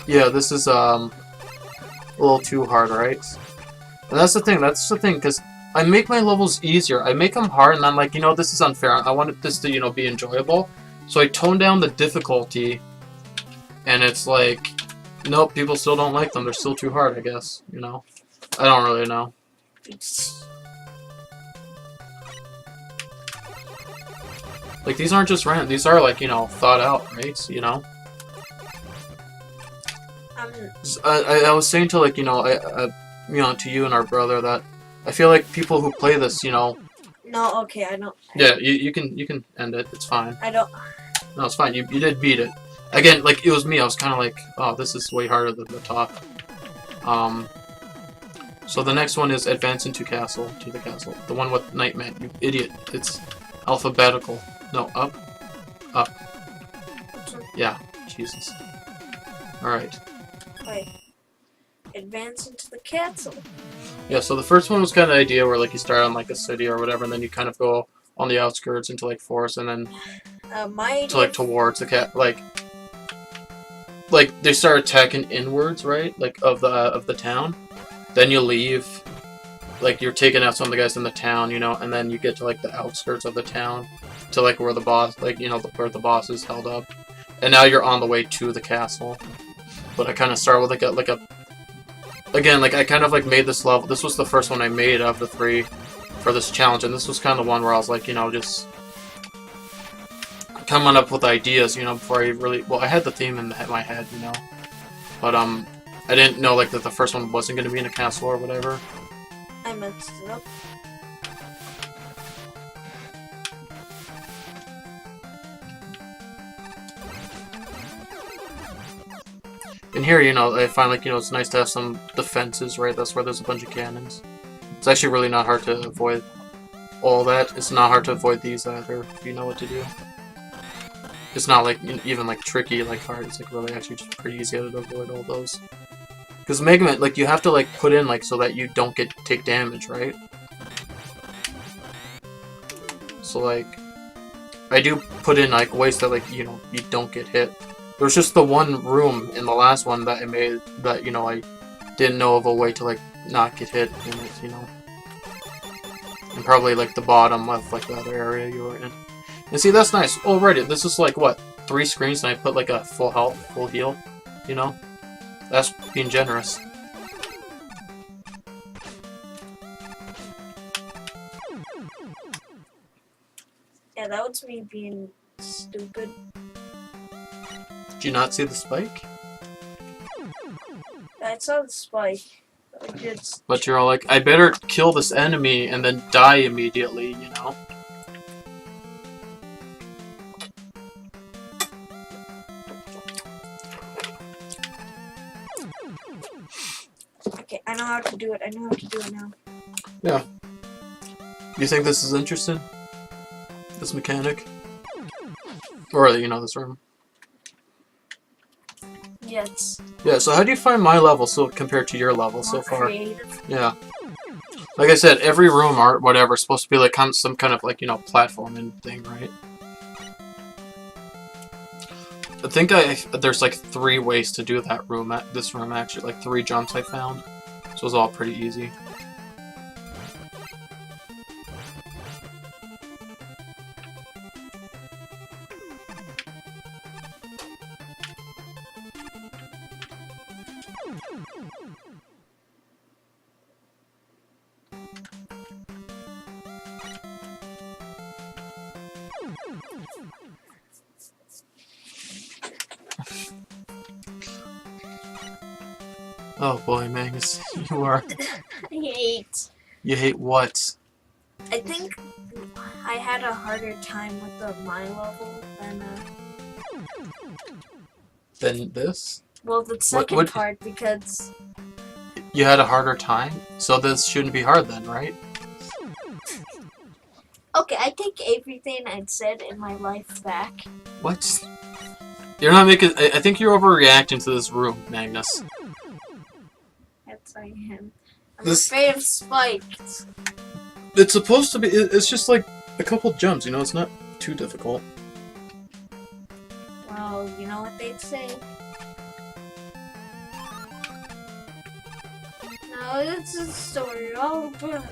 Speaker 1: yeah, this is, a little too hard, right? And that's the thing, because I make my levels easier. I make them hard, and I'm like, you know, this is unfair. I wanted this to, you know, be enjoyable. So I tone down the difficulty, and it's like, nope, people still don't like them. They're still too hard, I guess, you know? I don't really know. Like, these aren't just random. These are, like, you know, thought out, right? You know? I was saying to, like, you know, you know, to you and our brother that I feel like people who play this, you know...
Speaker 2: No, okay, I don't...
Speaker 1: Yeah, you can end it. It's fine.
Speaker 2: I don't...
Speaker 1: No, it's fine. You did beat it. Again, like, it was me. I was kind of like, oh, this is way harder than the top. So the next one is Advance into Castle, to the castle. The one with Nightman, you idiot. It's alphabetical. No, up. Up. Yeah, Jesus. Alright.
Speaker 2: Wait. Advance into the castle.
Speaker 1: Yeah, so the first one was kind of the idea where, like, you start on, like, a city or whatever, and then you kind of go on the outskirts into, like, forest, and then to, like, towards the like, they start attacking inwards, right? Like, of the town. Then you leave. Like, you're taking out some of the guys in the town, you know, and then you get to, like, the outskirts of the town. To, like, where the boss, like, you know, where the boss is held up. And now you're on the way to the castle. But I kind of started with, like a... Again, like, I kind of, like, made this level. This was the first one I made of the 3 for this challenge. And this was kind of the one where I was, like, you know, just... coming up with ideas, you know, before I really... Well, I had the theme in my head, you know. But, I didn't know, like, that the first one wasn't going to be in a castle or whatever.
Speaker 2: I messed it up.
Speaker 1: And here, you know, I find, like, you know, it's nice to have some defenses, right? That's where there's a bunch of cannons. It's actually really not hard to avoid all that. It's not hard to avoid these either, if you know what to do. It's not, like, even, like, tricky, like, hard. It's, like, really actually just pretty easy to avoid all those. Because Mega Man, like, you have to, like, put in, like, so that you don't take damage, right? So, like, I do put in, like, ways that, like, you know, you don't get hit. There's just the one room in the last one that I made that, you know, I didn't know of a way to, like, not get hit in it, you know. And probably, like, the bottom of, like, the other area you were in. And see, that's nice. Already, this is, like, what, 3 screens, and I put, like, a full health, full heal, you know? That's being generous.
Speaker 2: Yeah, that was me being stupid.
Speaker 1: Did you not see the spike?
Speaker 2: I saw the spike. It's
Speaker 1: But you're all like, I better kill this enemy and then die immediately, you know?
Speaker 2: okay. I know how to do it. I know how to do it now.
Speaker 1: Yeah. You think this is interesting? This mechanic? Or, you know, this room?
Speaker 2: Yes.
Speaker 1: Yeah, so how do you find my level compared to your level so
Speaker 2: More
Speaker 1: far?
Speaker 2: creative.
Speaker 1: Yeah. Like I said, every room or whatever is supposed to be like some kind of like, you know, platforming thing, right? I think there's like 3 ways to do that room this room actually, like 3 jumps I found. So it was all pretty easy. Oh boy, Magnus, you are.
Speaker 2: I hate.
Speaker 1: You hate what?
Speaker 2: I think I had a harder time with my level than
Speaker 1: Than this?
Speaker 2: well, the second
Speaker 1: what-
Speaker 2: part because
Speaker 1: You had a harder time? So this shouldn't be hard then, right?
Speaker 2: okay, I take everything I'd said in my life back.
Speaker 1: What? You're not making. I think you're overreacting to this room, Magnus.
Speaker 2: Yes, I am. I'm
Speaker 1: This-
Speaker 2: afraid of spikes.
Speaker 1: It's supposed to be. It's just like a couple jumps, you know. It's not too difficult.
Speaker 2: Well, you know what they'd say. No, it's a story all about.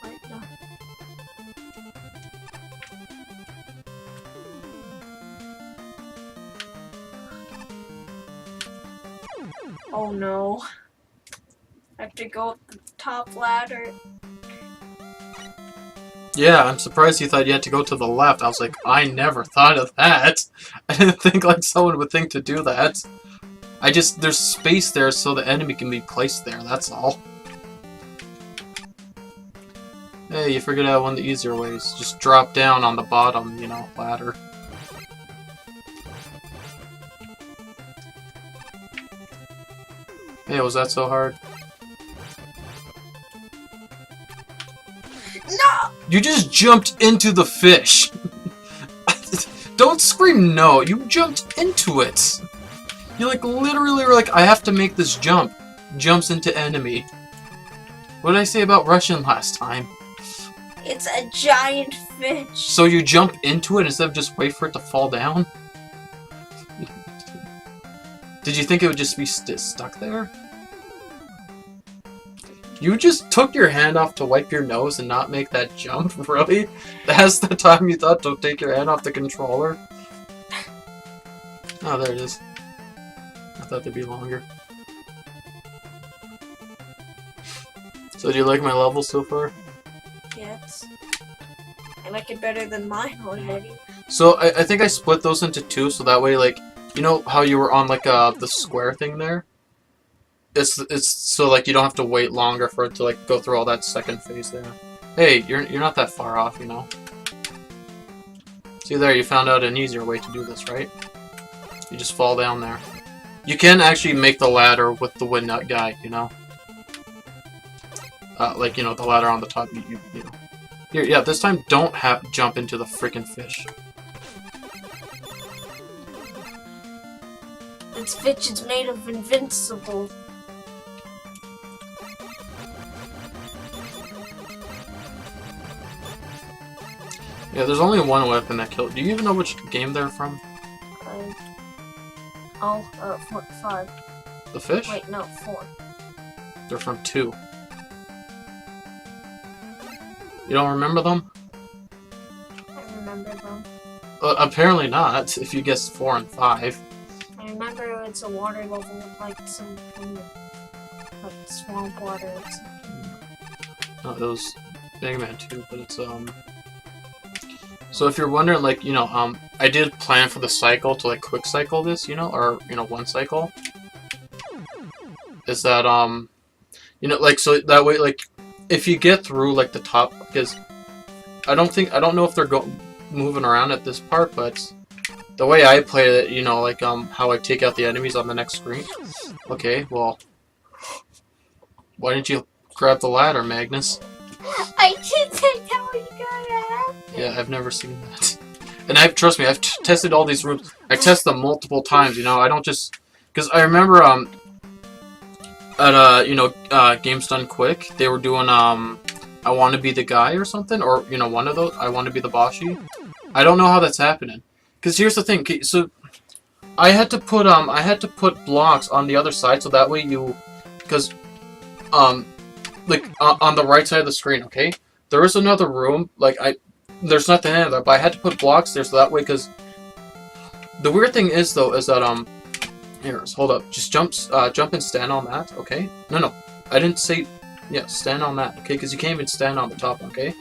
Speaker 2: Wait, no. Oh no. I have to go up the top ladder.
Speaker 1: Yeah, I'm surprised you thought you had to go to the left. I was like, I never thought of that. I didn't think like someone would think to do that. There's space there so the enemy can be placed there, that's all. Hey, you figured out one of the easier ways. Just drop down on the bottom, you know, ladder. Hey, was that so hard?
Speaker 2: No!
Speaker 1: You just jumped into the fish! Don't scream no, you jumped into it! You like literally were like, I have to make this jump. Jumps into enemy. What did I say about Russian last time?
Speaker 2: It's a giant fish.
Speaker 1: So you jump into it instead of just wait for it to fall down? Did you think it would just be stuck there? You just took your hand off to wipe your nose and not make that jump? Really? That's the time you thought to take your hand off the controller? Oh, there it is. I thought they'd be longer. So do you like my level so far?
Speaker 2: Yes. I like it better than mine already.
Speaker 1: So I think I split those into 2 so that way, like, you know how you were on like the square thing there? It's so like you don't have to wait longer for it to like go through all that second phase there. Hey, you're not that far off, you know. See there, you found out an easier way to do this, right? You just fall down there. You can actually make the ladder with the wood nut guy, you know. Like, you know, the ladder on the top, you know. Here, yeah, this time don't jump into the freaking fish.
Speaker 2: This fish is made of invincible.
Speaker 1: Yeah, there's only one weapon that killed. Do you even know which game they're from?
Speaker 2: 5.
Speaker 1: The fish?
Speaker 2: Wait, no, 4.
Speaker 1: They're from 2. You don't remember them?
Speaker 2: I remember them.
Speaker 1: Apparently not, if you guessed 4 and 5.
Speaker 2: I remember it's a water level with like some kind of like swamp water or something.
Speaker 1: No, it was Mega Man 2, but it's So if you're wondering, like, you know, I did plan for the cycle to like quick cycle this, you know, or you know, one cycle. Is that you know, like, so that way, like, if you get through like the top, because I don't know if they're moving around at this part, but the way I play it, you know, like how I take out the enemies on the next screen. Okay, well, why didn't you grab the ladder, Magnus?
Speaker 2: I didn't know you got it.
Speaker 1: Yeah, I've never seen that. And trust me, I've tested all these rooms. I test them multiple times, you know. I don't just, because I remember at you know, Games Done Quick, they were doing I Want to Be the Guy or something, or you know, one of those, I Want to Be the Boshi. I don't know how that's happening. Because here's the thing, okay, so I had to put blocks on the other side so that way you, because like on the right side of the screen, okay, there is another room, like there's nothing in there, but I had to put blocks there so that way, because the weird thing is though is that hold up, just jump and stand on that, okay? No, I didn't say, yeah, stand on that, okay? Because you can't even stand on the top, okay?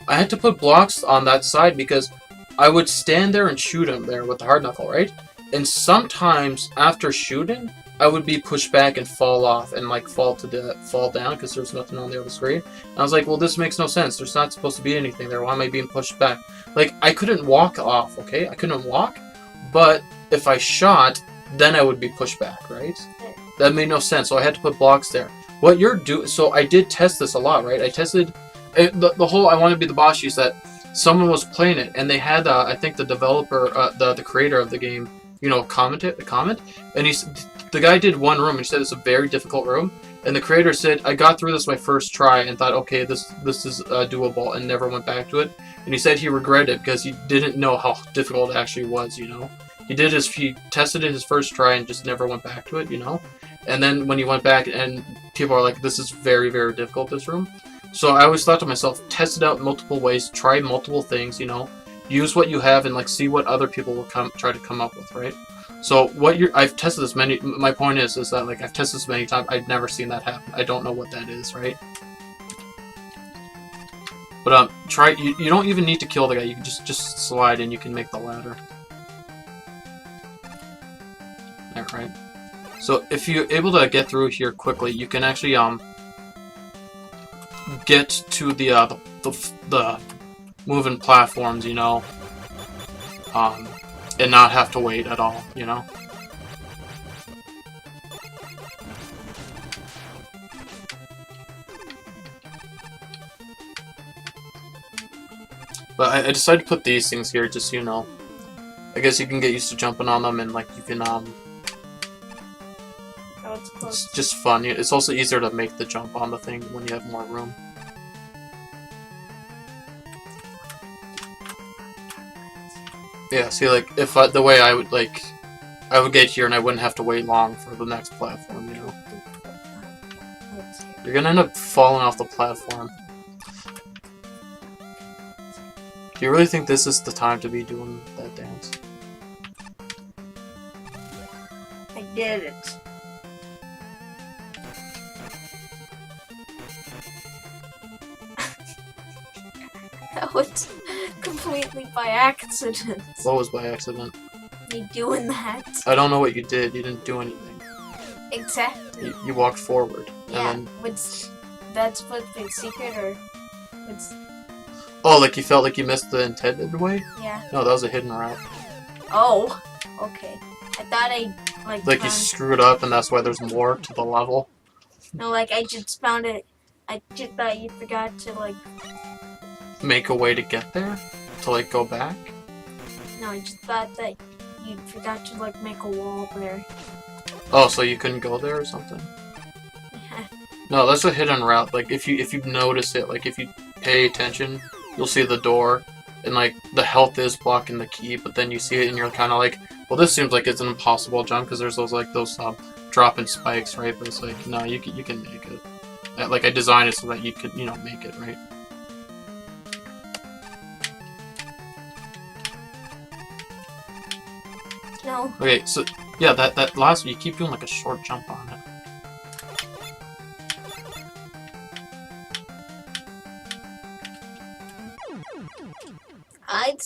Speaker 1: I had to put blocks on that side because I would stand there and shoot him there with the hard knuckle, right? And sometimes after shooting, I would be pushed back and fall off and like fall down because there's nothing on the other screen. And I was like, well, this makes no sense. There's not supposed to be anything there. Why am I being pushed back? Like, I couldn't walk off, okay? I couldn't walk, but if I shot, then I would be pushed back, right? That made no sense, so I had to put blocks there. What you're doing, so I did test this a lot, right? I tested the whole I Want to Be the Boss is that someone was playing it, and they had, I think the developer, the creator of the game, you know, comment, and the guy did one room, and he said it's a very difficult room, and the creator said, I got through this my first try and thought, okay, this is doable, and never went back to it, and he said he regretted it because he didn't know how difficult it actually was, you know? He tested it his first try and just never went back to it, you know? And then when he went back and people are like, this is very, very difficult, this room. So I always thought to myself, test it out multiple ways, try multiple things, you know? Use what you have and like see what other people will try to come up with, right? So I've tested this my point is that like I've tested this many times, I've never seen that happen. I don't know what that is, right? But you don't even need to kill the guy, you can just slide and you can make the ladder. Right. So if you're able to get through here quickly, you can actually get to the moving platforms, you know, and not have to wait at all, you know. But I decided to put these things here just so you know. I guess you can get used to jumping on them and like you can it's just fun. It's also easier to make the jump on the thing when you have more room. Yeah, see, like, if the way I would get here and I wouldn't have to wait long for the next platform, you know? You're gonna end up falling off the platform. Do you really think this is the time to be doing that dance?
Speaker 2: I did it. That was completely by accident.
Speaker 1: What was by accident?
Speaker 2: Me doing that.
Speaker 1: I don't know what you did. You didn't do anything.
Speaker 2: Exactly.
Speaker 1: You walked forward.
Speaker 2: Yeah,
Speaker 1: and then...
Speaker 2: that's supposed to be secret, or what's...
Speaker 1: Oh, like you felt like you missed the intended way?
Speaker 2: Yeah.
Speaker 1: No, that was a hidden route.
Speaker 2: Oh, okay. I thought I,
Speaker 1: like you screwed up and that's why there's more to the level?
Speaker 2: No, like, I just found it... I just thought you forgot to, like...
Speaker 1: Make a way to get there? To, like, go back?
Speaker 2: No, I just thought that you forgot to, like, make a wall there.
Speaker 1: Oh, so you couldn't go there or something?
Speaker 2: Yeah.
Speaker 1: No, that's a hidden route. Like, if you notice it, like, if you pay attention, you'll see the door, and, like, the health is blocking the key, but then you see it and you're kind of like, well, this seems like it's an impossible jump, because there's those dropping spikes, right? But it's like, no, you can make it. Like, I designed it so that you could, you know, make it, right?
Speaker 2: No.
Speaker 1: Okay, so, yeah, that last one, you keep doing, like, a short jump on it.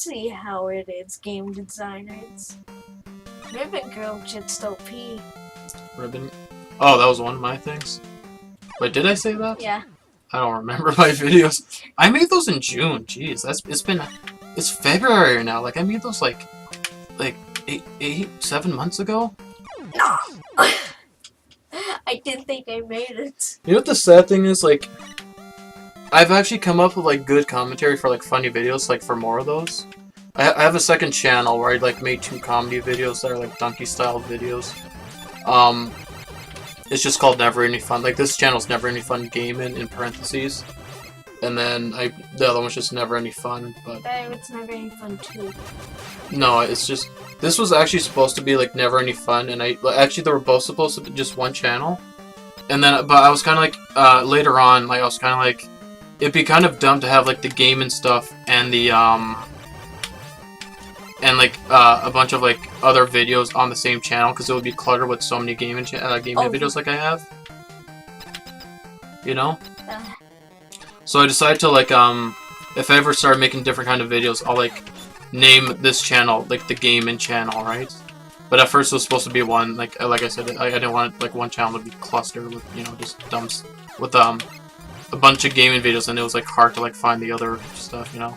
Speaker 2: see how it is, game designers. Ribbon Girl just OP.
Speaker 1: Ribbon. Oh, that was one of my things. Wait, did I say that?
Speaker 2: Yeah.
Speaker 1: I don't remember my videos. I made those in June. Jeez, it's February now. Like I made those like 7 months ago.
Speaker 2: No. I didn't think I made it.
Speaker 1: You know what the sad thing is? Like, I've actually come up with like good commentary for like funny videos, like for more of those. I have a second channel where I like made 2 comedy videos that are like donkey style videos. It's just called Never Any Fun. Like this channel's Never Any Fun Gaming in parentheses, and then the other one's just Never Any Fun. But
Speaker 2: it's Never Any Fun too.
Speaker 1: no, it's just this was actually supposed to be like Never Any Fun, and actually they were both supposed to be just one channel. And then, but I was kind of like later on, like I was kind of like it'd be kind of dumb to have like the game and stuff and the and like a bunch of like other videos on the same channel because it would be cluttered with so many gaming videos like I have. You know? So I decided to like if I ever start making different kind of videos, I'll like name this channel like the gaming channel, right? But at first it was supposed to be one, like I said, I didn't want like one channel to be clustered with, you know, just dumps with a bunch of gaming videos, and it was like hard to like find the other stuff, you know.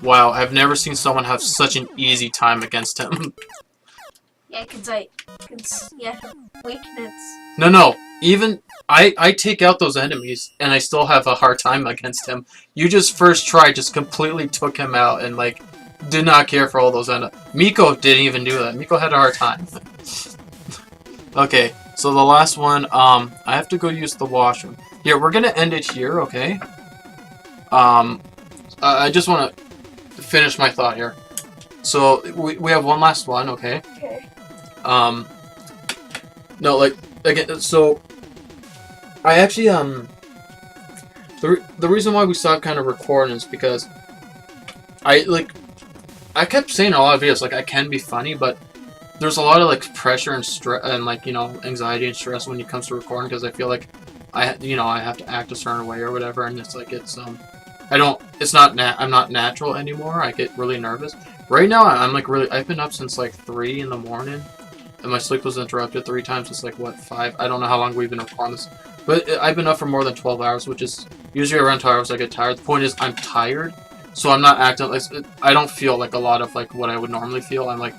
Speaker 1: Wow, I've never seen someone have such an easy time against him.
Speaker 2: Yeah, weakness.
Speaker 1: No, even I take out those enemies and I still have a hard time against him. You just first try just completely took him out and like did not care for all those enemies. Miko didn't even do that. Miko had a hard time. Okay, so the last one, I have to go use the washroom. Here, we're gonna end it here, okay? I just want to finish my thought here. So we have one last one, okay?
Speaker 2: Okay.
Speaker 1: No, like again, so I actually the reason why we stopped kind of recording is because I kept saying in a lot of videos like I can be funny, but there's a lot of like pressure and stress and like, you know, anxiety and stress when it comes to recording because I feel like I have to act a certain way or whatever, and it's like I'm not natural anymore. I get really nervous. Right now I'm like I've been up since like 3 in the morning, and my sleep was interrupted 3 times. It's like what, 5? I don't know how long we've been recording this, but I've been up for more than 12 hours, which is usually around 12 hours I get tired. The point is I'm tired, so I'm not acting like I don't feel like a lot of like what I would normally feel. I'm like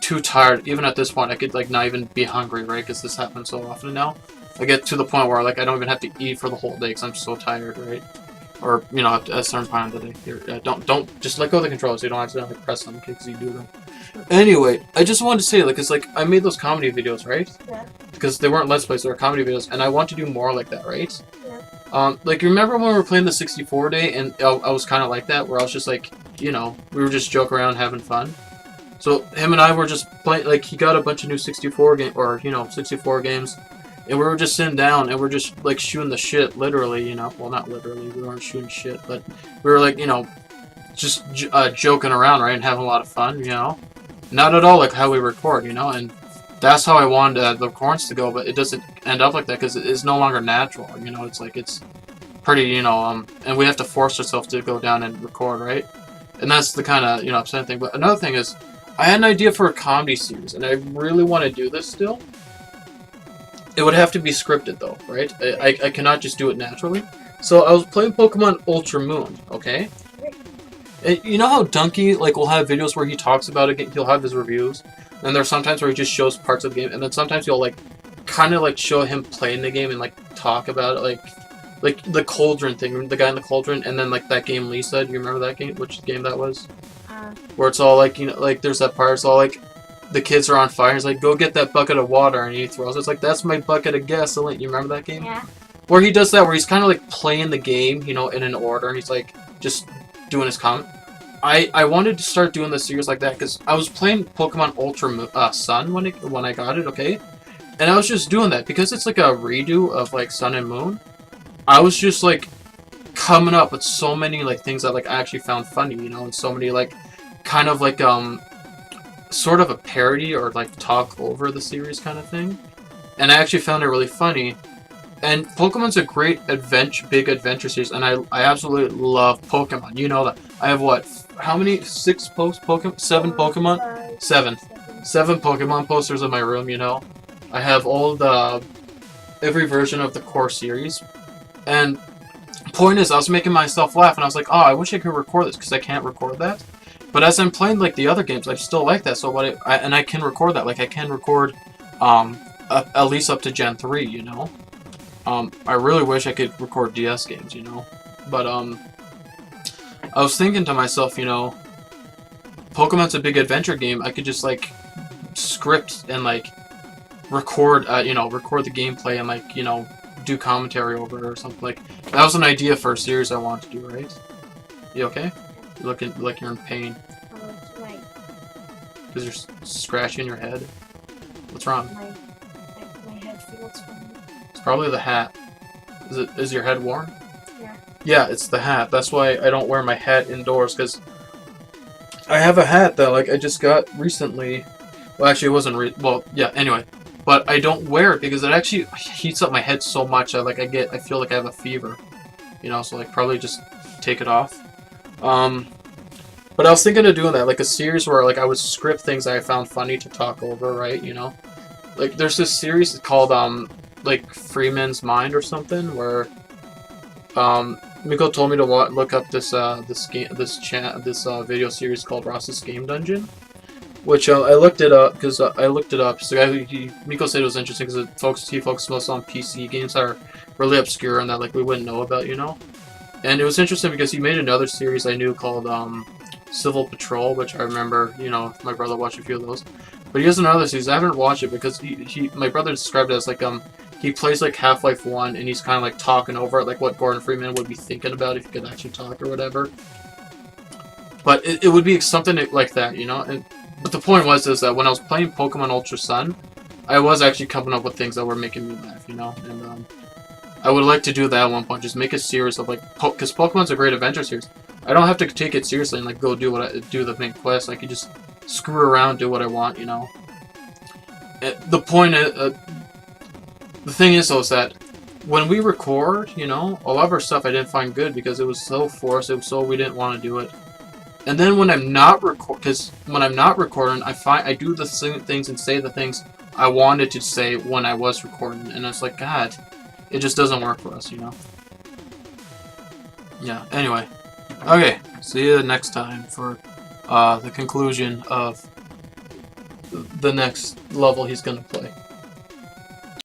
Speaker 1: too tired. Even at this point, I could like not even be hungry, right? Because this happens so often now. I get to the point where like I don't even have to eat for the whole day because I'm so tired, right? Or, you know, at a certain point of the day. Here, don't just let go of the controls so you don't accidentally press them because you do them. Anyway, I just wanted to say, like, it's like I made those comedy videos, right?
Speaker 2: Yeah.
Speaker 1: Because they weren't Let's Plays, they were comedy videos, and I want to do more like that, right?
Speaker 2: Yeah.
Speaker 1: Like, you remember when we were playing the 64 day, and I was kind of like that, where I was just like, you know, we were just joking around, having fun. So him and I were just playing, like, he got a bunch of new 64 games. And we were just sitting down, and we're just, like, shooting the shit, literally, you know. Well, not literally, we weren't shooting shit, but we were, like, you know, just joking around, right, and having a lot of fun, you know. Not at all like how we record, you know, and that's how I wanted the recordings to go, but it doesn't end up like that, because it's no longer natural, you know. It's, like, it's pretty, you know, and we have to force ourselves to go down and record, right? And that's the kind of, you know, upsetting thing. But another thing is, I had an idea for a comedy series, and I really want to do this still. It would have to be scripted, though, right? I cannot just do it naturally. So I was playing Pokemon Ultra Moon, okay? And you know how Donkey, like, will have videos where he talks about a game, he'll have his reviews, and there's sometimes where he just shows parts of the game, and then sometimes he'll, like, kind of, like, show him playing the game and, like, talk about it, like the Cauldron thing, the guy in the Cauldron, and then, like, that game Lisa, do you remember that game? Which game that was? Where it's all, like, you know, like, there's that part, it's all, like, the kids are on fire. He's like, go get that bucket of water, and he throws it. It's like, that's my bucket of gasoline. You remember that game?
Speaker 2: Yeah.
Speaker 1: Where he does that, where he's kind of like playing the game, you know, in an order, and he's like just doing his comment. I wanted to start doing this series like that because I was playing Pokemon Ultra Sun when I got it, okay, and I was just doing that because it's like a redo of like Sun and Moon. I was just like coming up with so many like things that like I actually found funny, you know, and so many like kind of like sort of a parody or like talk over the series kind of thing, and I actually found it really funny. And Pokemon's a great big adventure series, and I absolutely love Pokemon. You know that I have what, how many? 6 Pokemon? 7 Pokemon? 7. 7 Pokemon posters in my room, you know. I have all the every version of the core series. And point is, I was making myself laugh, and I was like, oh, I wish I could record this, because I can't record that. But as I'm playing, like, the other games, I still like that, so and I can record that. Like, I can record, at least up to Gen 3, you know? I really wish I could record DS games, you know? But, I was thinking to myself, you know, Pokemon's a big adventure game, I could just, like, script and, like, record, you know, record the gameplay and, like, you know, do commentary over it or something. Like, that was an idea for a series I wanted to do, right? You okay? You're looking like you're in pain.
Speaker 2: Right.
Speaker 1: Because you're scratching your head? What's wrong?
Speaker 2: My head feels funny.
Speaker 1: It's probably the hat. Is your head warm?
Speaker 2: Yeah.
Speaker 1: Yeah, it's the hat. That's why I don't wear my hat indoors, because I have a hat that, like, I just got recently. Well, actually, it wasn't well, yeah, anyway. But I don't wear it because it actually heats up my head so much that, like, I feel like I have a fever. You know, so, like, probably just take it off. But I was thinking of doing that, like, a series where, like, I would script things that I found funny to talk over, right, you know? Like, there's this series called, like, Freeman's Mind or something, where, Miko told me to look up this video series called Ross's Game Dungeon, which I looked it up because So Miko said it was interesting because he focuses mostly on PC games that are really obscure and that, like, we wouldn't know about, you know. And it was interesting because he made another series I knew called Civil Patrol, which I remember, you know, my brother watched a few of those. But he has another series. I haven't watched it because my brother described it as like he plays like Half-Life 1 and he's kind of like talking over it, like what Gordon Freeman would be thinking about if he could actually talk or whatever. But it would be something like that, you know. But the point is that when I was playing Pokemon Ultra Sun, I was actually coming up with things that were making me laugh, you know. And I would like to do that at one point, just make a series of, like, because Pokemon's a great adventure series. I don't have to take it seriously and, like, go do the main quest. I can just screw around, do what I want, you know. The point is, the thing is, though, is that when we record, you know, a lot of our stuff I didn't find good because it was so forced, we didn't want to do it. And then when I'm not recording, I do the things and say the things I wanted to say when I was recording, and it's like, God, it just doesn't work for us, you know? Yeah, anyway. Okay, see you next time for the conclusion of the next level he's gonna play.